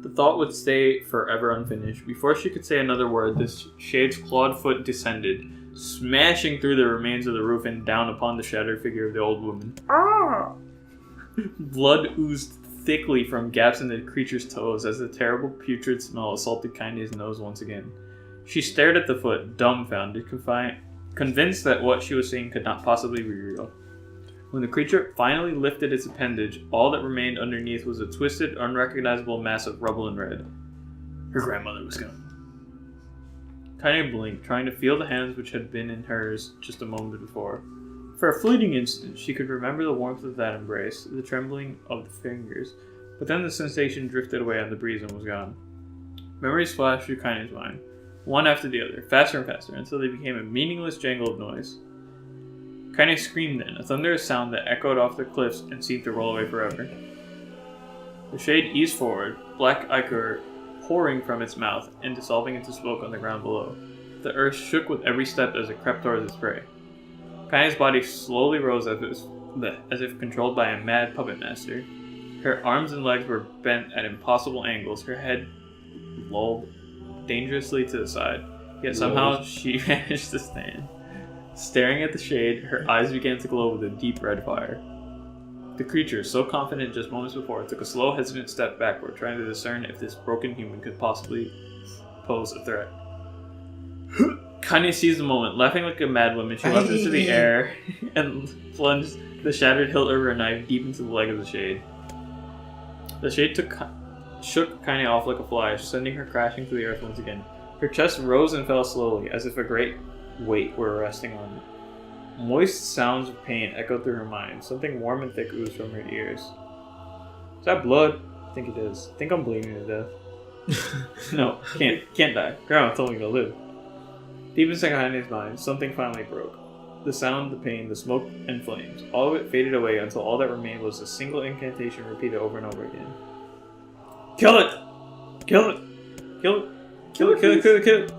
The thought would stay forever unfinished. Before she could say another word, this shade's clawed foot descended, smashing through the remains of the roof and down upon the shattered figure of the old woman. Ah! Blood oozed thickly from gaps in the creature's toes as the terrible putrid smell assaulted Kaine's nose once again. She stared at the foot, dumbfounded, convinced that what she was seeing could not possibly be real. When the creature finally lifted its appendage, all that remained underneath was a twisted, unrecognizable mass of rubble and red. Her grandmother was gone. Kaine blinked, trying to feel the hands which had been in hers just a moment before. For a fleeting instant, she could remember the warmth of that embrace, the trembling of the fingers, but then the sensation drifted away on the breeze and was gone. Memories flashed through Kaine's mind, one after the other, faster and faster, until they became a meaningless jangle of noise. Kaine screamed then, a thunderous sound that echoed off the cliffs and seemed to roll away forever. The shade eased forward, black ichor pouring from its mouth and dissolving into smoke on the ground below. The earth shook with every step as it crept towards its prey. Kaine's body slowly rose as if controlled by a mad puppet master. Her arms and legs were bent at impossible angles, her head lolled dangerously to the side, yet somehow she managed to stand. Staring at the shade, her eyes began to glow with a deep red fire. The creature, so confident just moments before, took a slow, hesitant step backward, trying to discern if this broken human could possibly pose a threat. Kaine seized the moment. Laughing like a madwoman, she leapt into the air and plunged the shattered hilt of her knife deep into the leg of the shade. The shade shook Kaine off like a fly, sending her crashing to the earth once again. Her chest rose and fell slowly, as if a great weight were resting on it. Moist sounds of pain echoed through her mind. Something warm and thick oozed from her ears. Is that blood? I think it is. I think I'm bleeding to death. No, can't die. Grandma told me to live. Deep inside Kaine's mind, something finally broke. The sound, the pain, the smoke, and flames. All of it faded away until all that remained was a single incantation repeated over and over again. Kill it! Kill it! Kill it! Kill it! Kill it! Kill it! Kill it!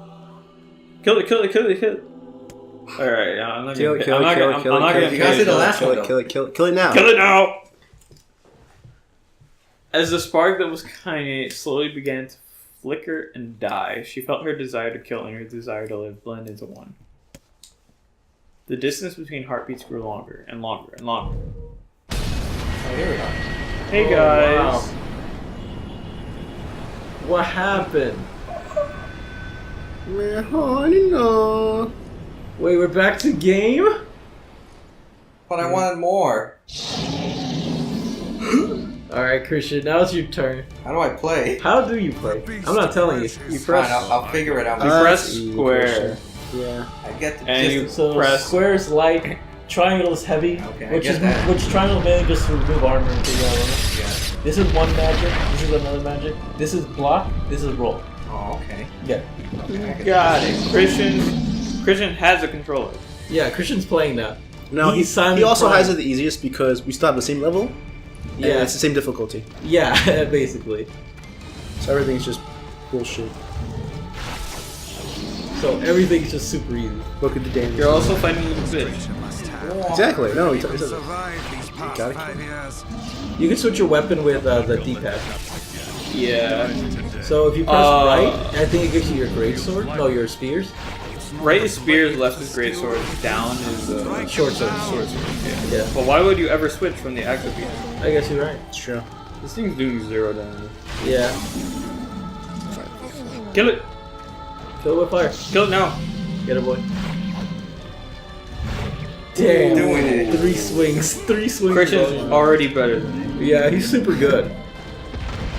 Kill it! Kill it! Kill it! Kill it! Alright, I'm not gonna... Kill it. You gotta say the last one, though. Kill it now. Kill it now! As the spark that was Kaine slowly began to flicker and die, she felt her desire to kill and her desire to live blend into one. The distance between heartbeats grew longer and longer and longer. Oh, here we are. Hey guys! Wow. What happened? Man, honey, no. Wait, we're back to game? But I wanted more. Alright, Christian, now it's your turn. How do I play? How do you play? I'm not telling you. You Fine, press. I'll figure it out. You press easy, square. Yeah. I get the And gist. you So press. square is light, triangle is heavy, Okay, I which get is that. which triangle mainly just to remove armor and take out armor. Yeah. This is one magic. This is another magic. This is block. This is roll. Oh, okay. Yeah. Okay, I get Got it. Christian has a controller. Yeah. Christian's playing now. No, He's he Simon also Prime. has it the easiest because we still have the same level. And Yeah. it's the same difficulty. Yeah. Basically. So everything's just bullshit. So everything's just super easy. Look at the damage. You're also fighting with a bitch. Exactly. No, he Got does it. Got it. You can switch your weapon with the D-pad. Yeah. So if you press right, I think it gives you your great sword. No, your spears. Right is spears, left is greatsword, down is Short sword. short sword. Yeah. Yeah. But why would you ever switch from the active feature? I guess you're right. It's true. This thing's doing 0 damage. Yeah. Kill it! Kill it with fire. Kill it now! Get it, boy. Damn. Doing it. 3 swings. 3 swings. Christian's bro. already better than you. Yeah, he's super good.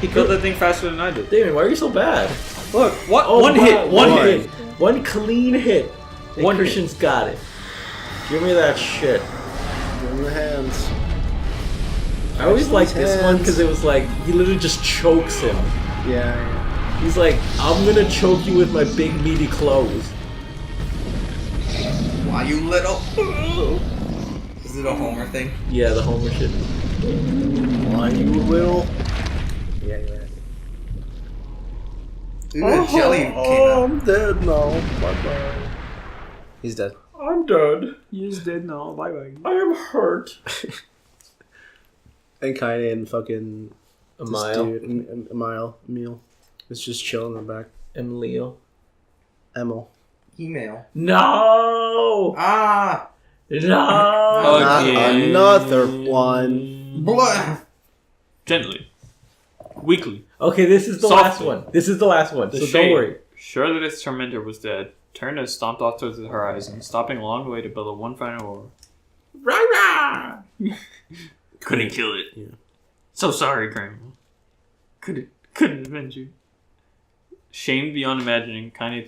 He killed that thing faster than I did. Damon, why are you so bad? Look, what? Oh, one wow, hit! One hit! One clean hit. And One Christian's got it. Give me that shit. Give him the hands. I always liked this one because it was like, he literally just chokes him. Yeah. He's like, I'm gonna choke you with my big meaty clothes. Why you little? Is it a Homer thing? Yeah, the Homer shit. Why you little? Yeah. Ooh, the jelly came out. I'm dead now. Bye bye. He's dead. I'm dead. He's dead now. Bye bye. I am hurt. And Kaine and fucking A this mile. dude, Emil, is just chilling in the back. Emilio. Emil. Email. No! Ah! No! Not Again. another one. Blah! Gently. Weakly. Okay, this is the last Softly. one. This is the last one, The so shade, don't worry. sure that its tormentor was dead, turned and stomped off towards the horizon, stopping along the way to build a one final roar. Rah-rah! Couldn't kill it. Yeah. So sorry, Grandma. Couldn't avenge you. Shamed beyond imagining, Kaine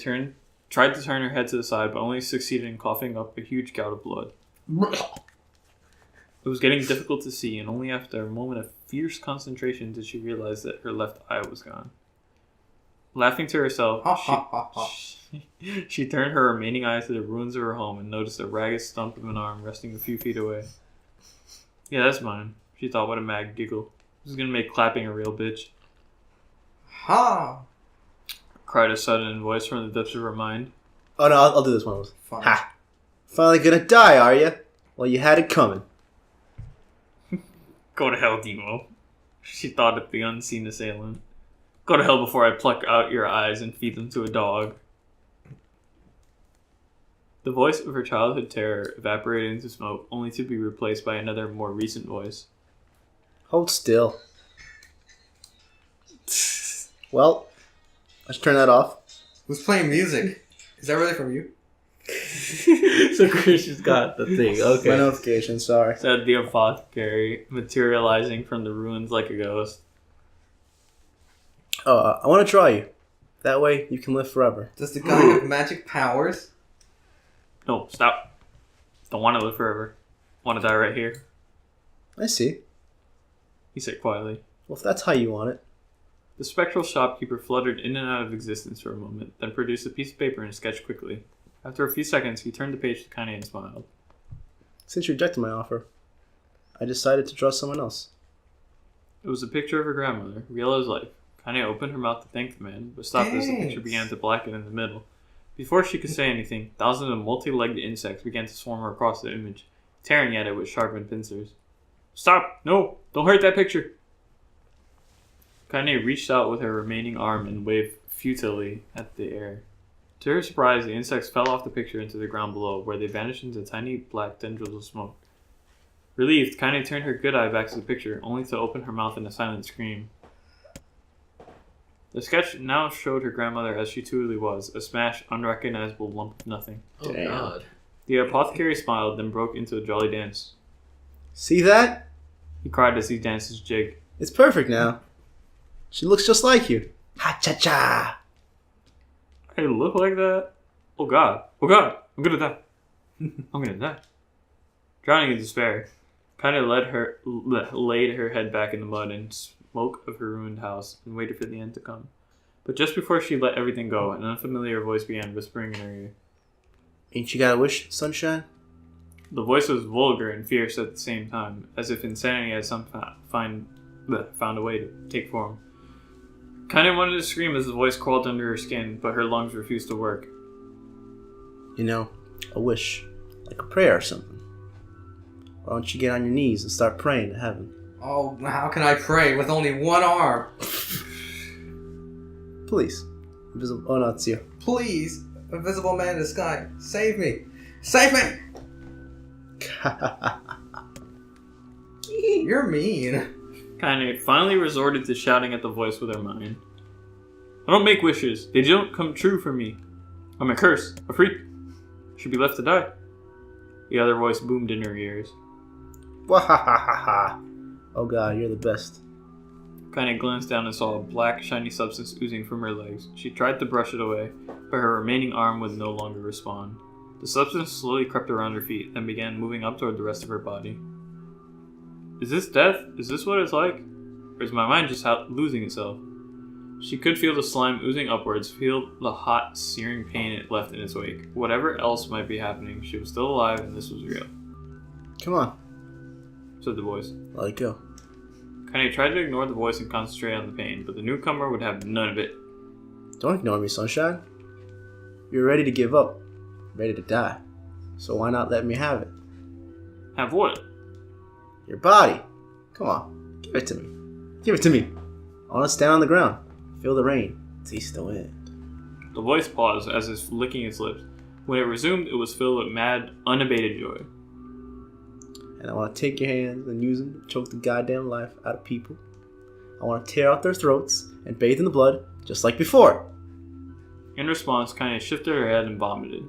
tried to turn her head to the side, but only succeeded in coughing up a huge gout of blood. It was getting difficult to see, and only after a moment of fierce concentration did she realize that her left eye was gone. Laughing to herself, Ha ha ha ha. she turned her remaining eyes to the ruins of her home and noticed a ragged stump of an arm resting a few feet away. Yeah, that's mine, she thought with a mad giggle. This is gonna make clapping a real bitch. Ha! Cried a sudden voice from the depths of her mind. Oh no, I'll do this one. Fine. Ha! Finally gonna die, are you? Well, you had it coming. Go to hell, Demo. She thought of the unseen assailant. Go to hell before I pluck out your eyes and feed them to a dog. The voice of her childhood terror evaporated into smoke, only to be replaced by another, more recent voice. Hold still. Well, let's turn that off. Who's playing music? Is that really from you? So Christian's got the thing. My Okay. notification, sorry. Said the apothecary, materializing from the ruins like a ghost. Oh, I want to try you. That way you can live forever. Does the guy have magic powers? No, stop. Don't want to live forever. Want to die right here, I see. he said quietly. Well, if that's how you want it. The spectral shopkeeper fluttered in and out of existence for a moment, then produced a piece of paper and sketched quickly. After a few seconds, he turned the page to Kaine and smiled. Since you rejected my offer, I decided to draw someone else. It was a picture of her grandmother, real as life. Kaine opened her mouth to thank the man, but stopped as the picture Thanks. began to blacken in the middle. Before she could say anything, thousands of multi-legged insects began to swarm across the image, tearing at it with sharpened pincers. Stop! No! Don't hurt that picture! Kaine reached out with her remaining arm and waved futilely at the air. To her surprise, the insects fell off the picture into the ground below, where they vanished into tiny black tendrils of smoke. Relieved, Kaine turned her good eye back to the picture, only to open her mouth in a silent scream. The sketch now showed her grandmother as she truly was, a smashed, unrecognizable lump of nothing. Oh Damn. God. The apothecary smiled, then broke into a jolly dance. See that? He cried as he danced his jig. It's perfect now. She looks just like you. Ha cha cha. I look like that? Oh God. Oh God. I'm gonna die. I'm gonna die. Drowning in despair, kind of laid her head back in the mud and smoke of her ruined house and waited for the end to come. But just before she let everything go, an unfamiliar voice began whispering in her ear. Ain't you got a wish, sunshine? The voice was vulgar and fierce at the same time, as if insanity had found a way to take form. Kinda wanted to scream as the voice crawled under her skin, but her lungs refused to work. You know, a wish. Like a prayer or something. Why don't you get on your knees and start praying to heaven? Oh, how can I pray with only one arm? Please. Invisible. Oh no, it's you. Please, invisible man in the sky, save me! Save me! You're mean. Kinda finally resorted to shouting at the voice with her mind. I don't make wishes. They don't come true for me. I'm a curse. A freak. Should be left to die. The other voice boomed in her ears. Wahahaha. Oh God, you're the best. Kinda glanced down and saw a black, shiny substance oozing from her legs. She tried to brush it away, but her remaining arm would no longer respond. The substance slowly crept around her feet, then began moving up toward the rest of her body. Is this death? Is this what it's like? Or is my mind just losing itself? She could feel the slime oozing upwards, feel the hot, searing pain it left in its wake. Whatever else might be happening, she was still alive and this was real. Come on. Said the voice. Let it go. Kanye tried to ignore the voice and concentrate on the pain, but the newcomer would have none of it. Don't ignore me, sunshine. You're ready to give up. Ready to die. So why not let me have it? Have what? Your body. Come on. Give it to me. Give it to me. I want to stand on the ground. Feel the rain. Taste the wind. The voice paused as if licking its lips. When it resumed, it was filled with mad, unabated joy. And I want to take your hands and use them to choke the goddamn life out of people. I want to tear out their throats and bathe in the blood, just like before. In response, Kanye shifted her head and vomited.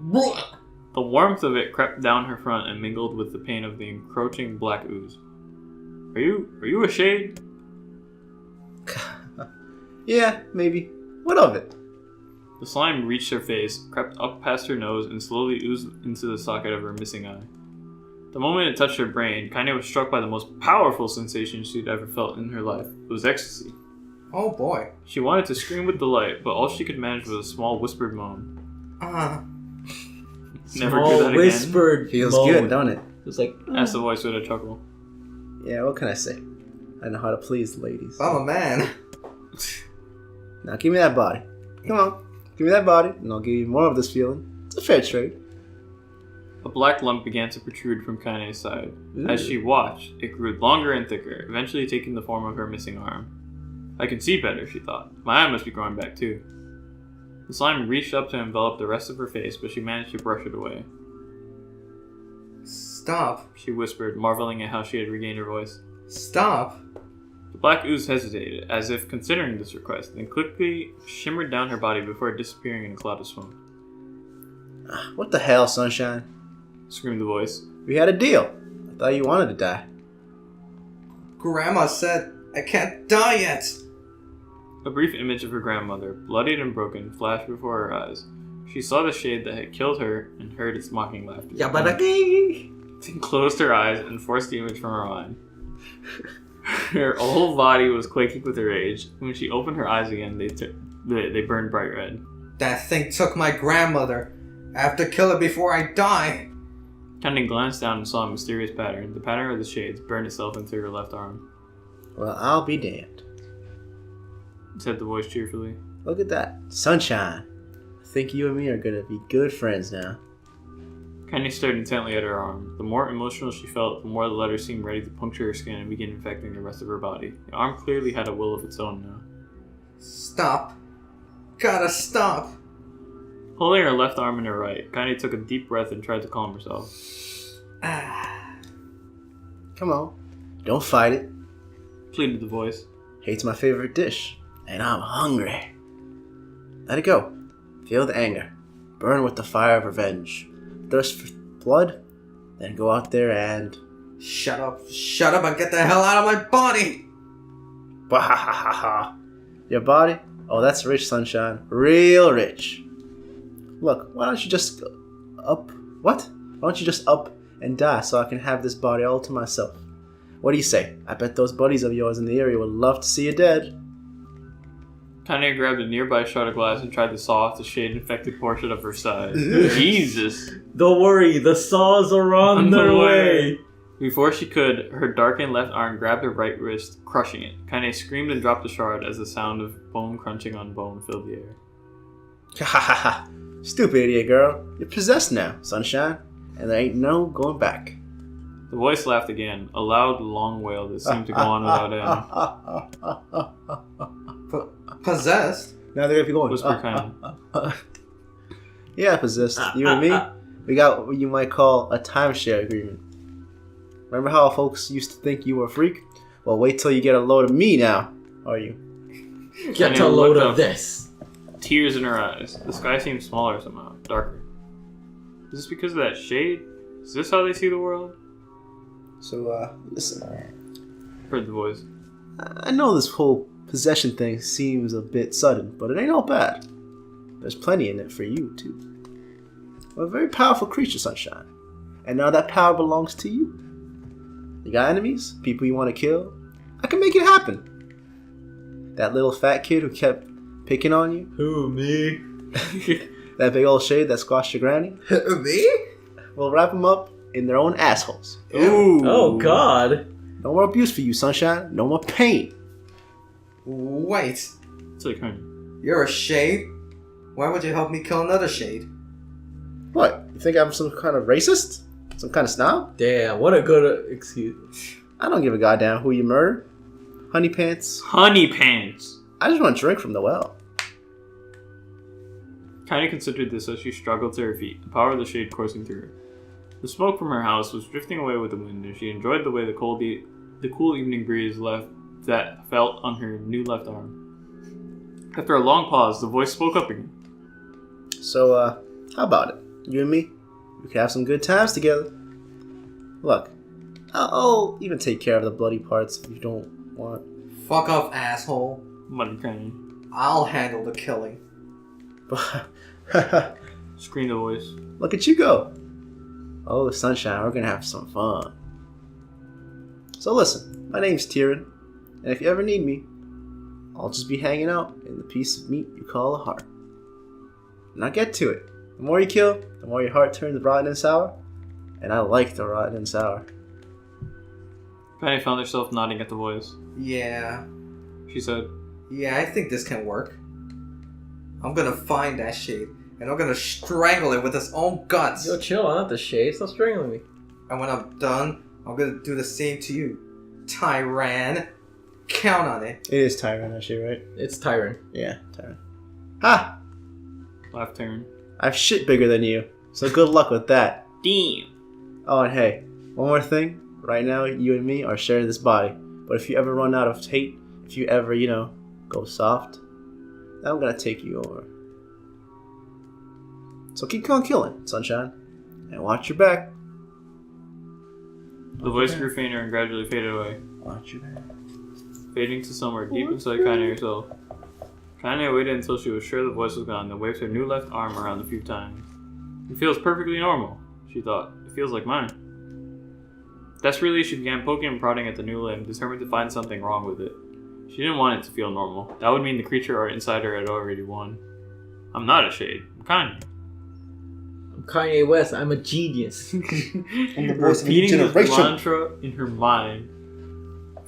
The warmth of it crept down her front and mingled with the pain of the encroaching black ooze. Are you a shade? Yeah, maybe. What of it? The slime reached her face, crept up past her nose, and slowly oozed into the socket of her missing eye. The moment it touched her brain, Kanye was struck by the most powerful sensation she'd ever felt in her life. It was ecstasy. Oh boy. She wanted to scream with delight, but all she could manage was a small whispered moan. Never do that again. Whispered Feels moan. good, don't it? It was like, Asked the voice with a chuckle. Yeah, what can I say? I know how to please the ladies. I'm a man. Now give me that body. Come on. Give me that body, and I'll give you more of this feeling. It's a fair trade. A black lump began to protrude from Kane's side. Ooh. As she watched, it grew longer and thicker, eventually taking the form of her missing arm. I can see better, she thought. My eye must be growing back too. The slime reached up to envelop the rest of her face, but she managed to brush it away. Stop. She whispered, marveling at how she had regained her voice. Stop. The black ooze hesitated, as if considering this request, then quickly shimmered down her body before disappearing in a cloud of smoke. What the hell, sunshine? Screamed the voice. We had a deal. I thought you wanted to die. Grandma said I can't die yet. A brief image of her grandmother, bloodied and broken, flashed before her eyes. She saw the shade that had killed her and heard its mocking laughter. Then closed her eyes and forced the image from her mind. Her whole body was quaking with rage. When she opened her eyes again, they burned bright red. That thing took my grandmother. I have to kill it before I die. Tendon glanced down and saw a mysterious pattern. The pattern of the shades burned itself into her left arm. Well, I'll be damned. Said the voice cheerfully. Look at that. Sunshine. I think you and me are gonna be good friends now. Kenny stared intently at her arm. The more emotional she felt, the more the letters seemed ready to puncture her skin and begin infecting the rest of her body. The arm clearly had a will of its own now. Stop. Gotta stop. Holding her left arm in her right, Kenny took a deep breath and tried to calm herself. Come on. Don't fight it. Pleaded the voice. Hate's my favorite dish. and I'm hungry. Let it go. Feel the anger. Burn with the fire of revenge. Thirst for blood, then go out there and... Shut up and get the hell out of my body! Bahahaha. Your body? Oh, that's rich, Sunshine. Real rich. Look, why don't you just up... What? Why don't you just up and die so I can have this body all to myself? What do you say? I bet those buddies of yours in the area would love to see you dead. Kanye grabbed a nearby shard of glass and tried to saw off the shade-infected portion of her side. Jesus. Don't worry, the saws are on their way. Before she could, her darkened left arm grabbed her right wrist, crushing it. Kanye screamed and dropped the shard as the sound of bone crunching on bone filled the air. Ha ha ha ha. Stupid idiot girl. You're possessed now, Sunshine. And there ain't no going back. The voice laughed again, a loud, long wail that seemed to go on without end. Possessed? Now they're gonna be going. Whisper Kanye. Yeah, possessed. You and me, we got what you might call a timeshare agreement. Remember how folks used to think you were a freak? Well, wait till you get a load of me now, are you? Get Kanye a load looked of up, this. tears in her eyes. The sky seemed smaller somehow, darker. Is this because of that shade? Is this how they see the world? So, listen. Heard the voice. I know this whole possession thing seems a bit sudden, but it ain't all bad. There's plenty in it for you, too. We're a very powerful creature, Sunshine. And now that power belongs to you. You got enemies? People you want to kill? I can make it happen. That little fat kid who kept picking on you? Who, me? That big old shade that squashed your granny? Me? We'll wrap them up in their own assholes. Ooh. Oh, God. No more abuse for you, Sunshine. No more pain. Wait, It's like Kanye. you're a shade? Why would you help me kill another shade? What? You think I'm some kind of racist? Some kind of snob? Damn, what a good excuse. I don't give a goddamn who you murder. Honey pants. Honey pants! I just want to drink from the well. Kanye considered this as she struggled to her feet, the power of the shade coursing through her. The smoke from her house was drifting away with the wind, and she enjoyed the way the cool evening breeze that felt on her new left arm. After a long pause, the voice spoke up again. So, how about it? You and me? We could have some good times together. Look, I'll even take care of the bloody parts if you don't want. Fuck off, asshole. Muttered Kanye. I'll handle the killing. Screamed the voice. Look at you go. Oh, Sunshine, we're gonna have some fun. So listen, my name's Tyrion, and if you ever need me, I'll just be hanging out in the piece of meat you call a heart. Now get to it. The more you kill, the more your heart turns rotten and sour, and I like the rotten and sour. Kanye found herself nodding at the voice. Yeah. She said, Yeah, I think this can work. I'm gonna find that shade, and I'm gonna strangle it with its own guts. Yo, chill, I'm not the shade. Stop strangling me. And when I'm done, I'm gonna do the same to you. Tyran. Count on it. It is Tyron, actually, right? It's Tyron. Yeah, Tyron. Ha! laughed Taryn. I have shit bigger than you, so good luck with that. Damn. Oh, and hey, one more thing. Right now, you and me are sharing this body. But if you ever run out of hate, if you ever, go soft, then I'm gonna take you over. So keep on killing, Sunshine. And watch your back. The voice grew fainter and gradually faded away, Watch your back. fading to somewhere deep inside Kanye herself. Kanye waited until she was sure the voice was gone, then waved her new left arm around a few times. It feels perfectly normal, she thought. It feels like mine. Desperately, she began poking and prodding at the new limb, determined to find something wrong with it. She didn't want it to feel normal. That would mean the creature inside her had already won. I'm not a shade. I'm Kanye. I'm Kanye West. I'm a genius. I'm the voice of a Repeating this generation. mantra in her mind,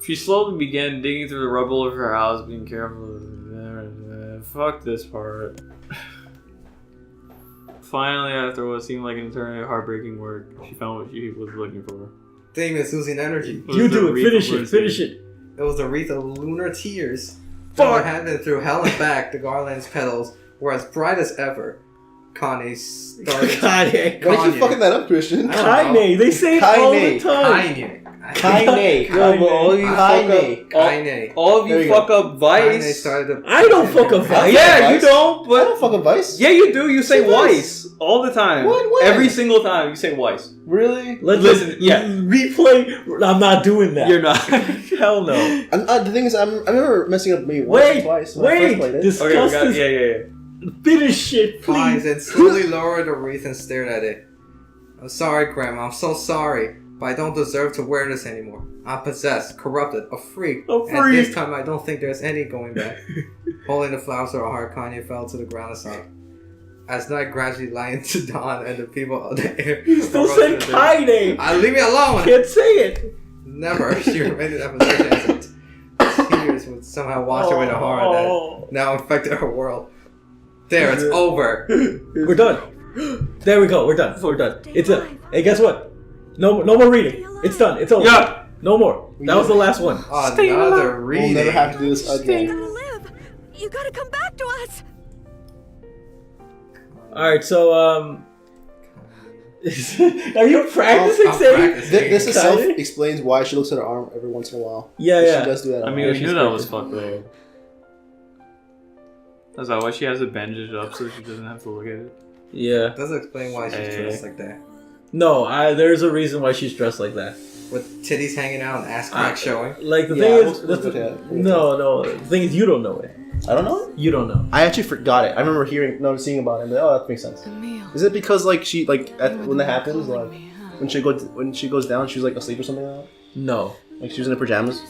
she slowly began digging through the rubble of her house, being careful. Fuck this part. Finally, after what seemed like an eternity of heartbreaking work, she found what she was looking for. Damn, it's losing energy. It was You the do it. wreath Finish of it. mercy. Finish it. It was the wreath of lunar tears. Fuck! It had been through hell and back. The garland's petals were as bright as ever. Kanye started. Kanye. Why are you Kanye. fucking that up, Christian? I don't know. Kanye. They say it all the Kanye. time. Kanye. I Kaine. No, but all of you Kaine. fuck up. Kaine. All of There you you go. fuck up Kaine Vice. started to... I don't fuck up Vice. Yeah, you Vice? don't. I But don't fucking Vice. yeah, you do. You say Say Vice. Weiss all the time. When? Every single time you say Weiss. Really? Let's Listen, yeah. replay. I'm not doing that. You're not. Hell no. The thing is, I remember messing up maybe once or twice when I first played it. Discuss Okay, we got this. yeah. Finish shit, Fine, please. then slowly lowered the wreath and stared at it. I'm sorry, Grandma. I'm so sorry. But I don't deserve to wear this anymore. I'm possessed, corrupted, a freak. A And freak. this time I don't think there's any going back. Holding the flowers to her heart, Kanye fell to the ground and sobbed. As night gradually lightened to dawn and the people of the air... You still said Kaine. Leave me alone! Can't say it. Never. She remained in that position as tears would somehow wash away the horror that now infected her world. There, it's over. We're done. There we go. We're done. We're done. It's a. Hey, guess what? No more reading. It's done. It's over. Yeah. No more. That was the last one. Another We'll reading. never have to do this again. Gotta live. You gotta come back to us. All right. So are you practicing I'm saying? practicing. This itself Kaine? explains why she looks at her arm every once in a while. Yeah, She yeah. does do that. I a mean, lot. we she's knew that was perfect. fucked up. Is that why she has it bandaged up so she doesn't have to look at it? Yeah. Doesn't explain why she's dressed like that. No, there's a reason why she's dressed like that. With titties hanging out and ass crack showing. Like the Yeah, thing is, we'll get to that. no. The thing is, you don't know it. I don't know. You don't know. I actually forgot it. I remember noticing about it. And oh, that makes sense. Is it because like she when that happens, like when she goes down, she's like asleep or something like that? No. Like she was in her pajamas?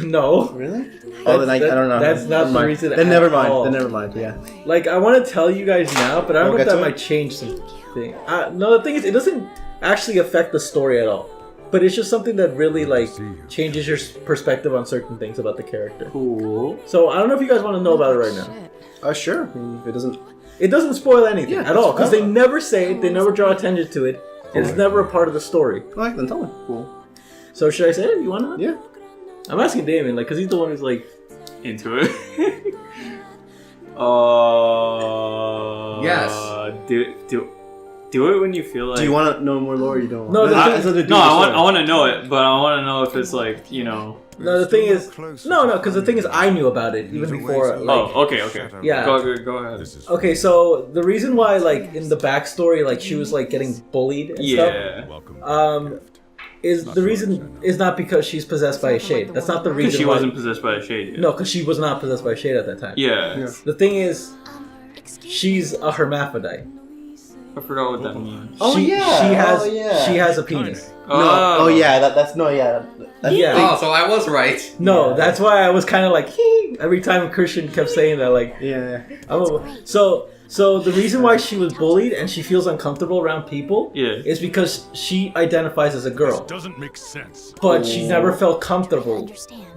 No. Really? Oh, then I don't know. That's not Never the mind. reason. Then never mind. all. Then never mind. Yeah. Like, I want to tell you guys now, but I don't know We'll if get that to might it? change something. No, the thing is, it doesn't actually affect the story at all. But it's just something that really, like, changes your perspective on certain things about the character. Cool. So, I don't know if you guys want to know about it right now. Sure. If it doesn't. It doesn't spoil anything Yeah, at all, because they that's- never say it, they never draw attention to it, and it's never a part of the story. Alright, then tell me. Cool. So, should I say it? You want to know? Yeah. I'm asking Damon, like, because he's the one who's, like... Into it. Yes. Do it when you feel like. Do you want to know more lore or you don't? No, the That's thing- nothing to do No, with the I story. want to know it, but I want to know if it's like, you know. No, the thing is... No, because the thing is, I knew about it even before, like... Oh, okay. Yeah. Go ahead. Okay, so the reason why, like, in the backstory, like, she was, like, getting bullied and stuff, Yeah. is the reason is not because she's possessed by a shade. That's not the Because reason she why. wasn't possessed by a shade yet. No, because she was not possessed by a shade at that time. Yeah. The thing is, she's a hermaphrodite. I forgot what that means. Oh, she, yeah. She has. Oh, yeah. She has a penis. No. Oh, yeah. That's no. Yeah. Yeah. Oh, so I was right. No, Yeah. that's why I was kind of like every time Christian kept saying that. Like, Yeah. so the reason why she was bullied and she feels uncomfortable around people Yeah. is because she identifies as a girl, Doesn't make sense. but she never felt comfortable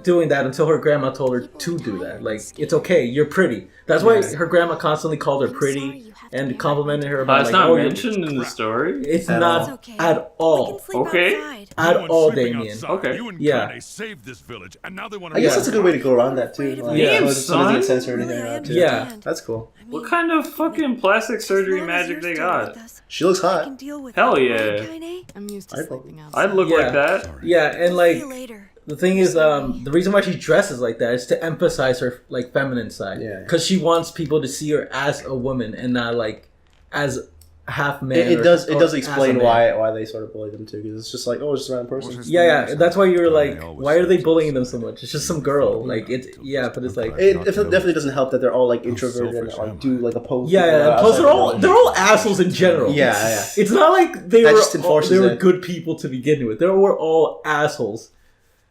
doing that until her grandma told her to do that. Like, it's okay, you're pretty. That's why her grandma constantly called her pretty and complimented her about It's like, not oh, you're- mentioned in the story. It's At not at all. Okay. At No one's all, sleeping Damien. outside. Okay. You and Yeah. Kanye saved this village, and now they want I guess that's a good way to go around that too. Like, Yeah, so it doesn't son. censor anything around too. Yeah. That's cool. What kind of fucking plastic surgery magic they got? She looks hot. Hell yeah. I'm used to I'd sleeping outside. I'd look Yeah. like that. Yeah, and See like you later. the thing is, the reason why she dresses like that is to emphasize her like feminine side. Yeah. Because she wants people to see her as a woman and not like as half man. It or- does or as a explain man. why they sort of bully them too, because it's just like, oh, it's just a random person. Yeah, that's why you were like, why are they bullying them so much? It's just some girl. Like it's but it's like It definitely doesn't help that they're all like introverted and like do like a pose. yeah. Plus they're all assholes in general. Yeah, yeah. It's not like they That were just enforces they were it. good people to begin with. They were all assholes.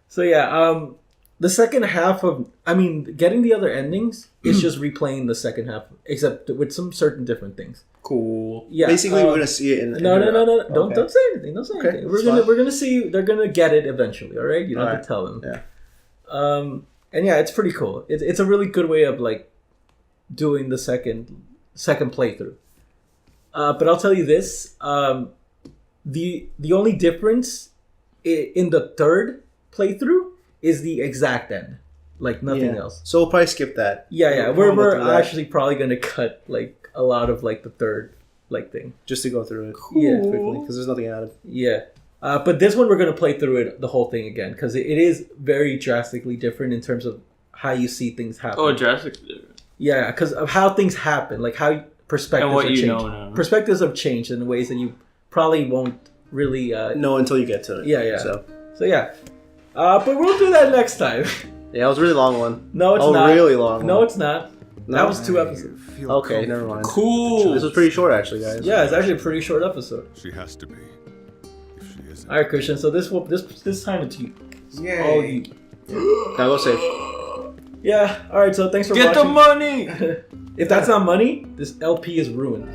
So yeah, the second half of getting the other endings is just replaying the second half, except with some certain different things. Cool. Yeah. Basically, we're gonna see it in. No. Okay. Don't say anything. Don't say Okay, anything. that's We're fine. gonna see. They're gonna get it eventually. All right. You don't have Alright, to tell them. yeah. And yeah, it's pretty cool. It's a really good way of like doing the second playthrough. But I'll tell you this: the only difference in the third playthrough is the exact end, like nothing Yeah. else. So we'll probably skip that. Yeah. We'll go We're through that actually probably gonna cut like a lot of like the third like thing. just to go through it. Yeah. quickly because there's nothing out of. Yeah. But this one we're gonna play through it the whole thing again because it is very drastically different in terms of how you see things happen. Oh, drastically different. Yeah, because of how things happen, like how perspectives And what are you changed. know now. Perspectives have changed in ways that you probably won't really. No, until you get to it. Yeah, yeah. So Yeah. But we'll do that next time. yeah, it was a really long one. No, it's Oh, not. really long No, one. it's not. No? That was 2 episodes. Okay, never mind. Cool. This was pretty short, actually, guys. Yeah, it's actually a pretty short episode. She has to be. If she isn't. All right, Christian. So this time it's you. Yay. All you. Now go save. Yeah. All right. So thanks for Get the watching. money. If that's not money, this LP is ruined.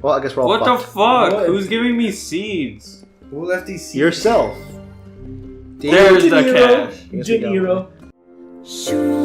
Well, I guess we're all What the fucked. fuck? What? Who's giving me seeds? Who left these seeds? Yourself. There's the De Niro. cash. Yes, we De got Niro. Shoot.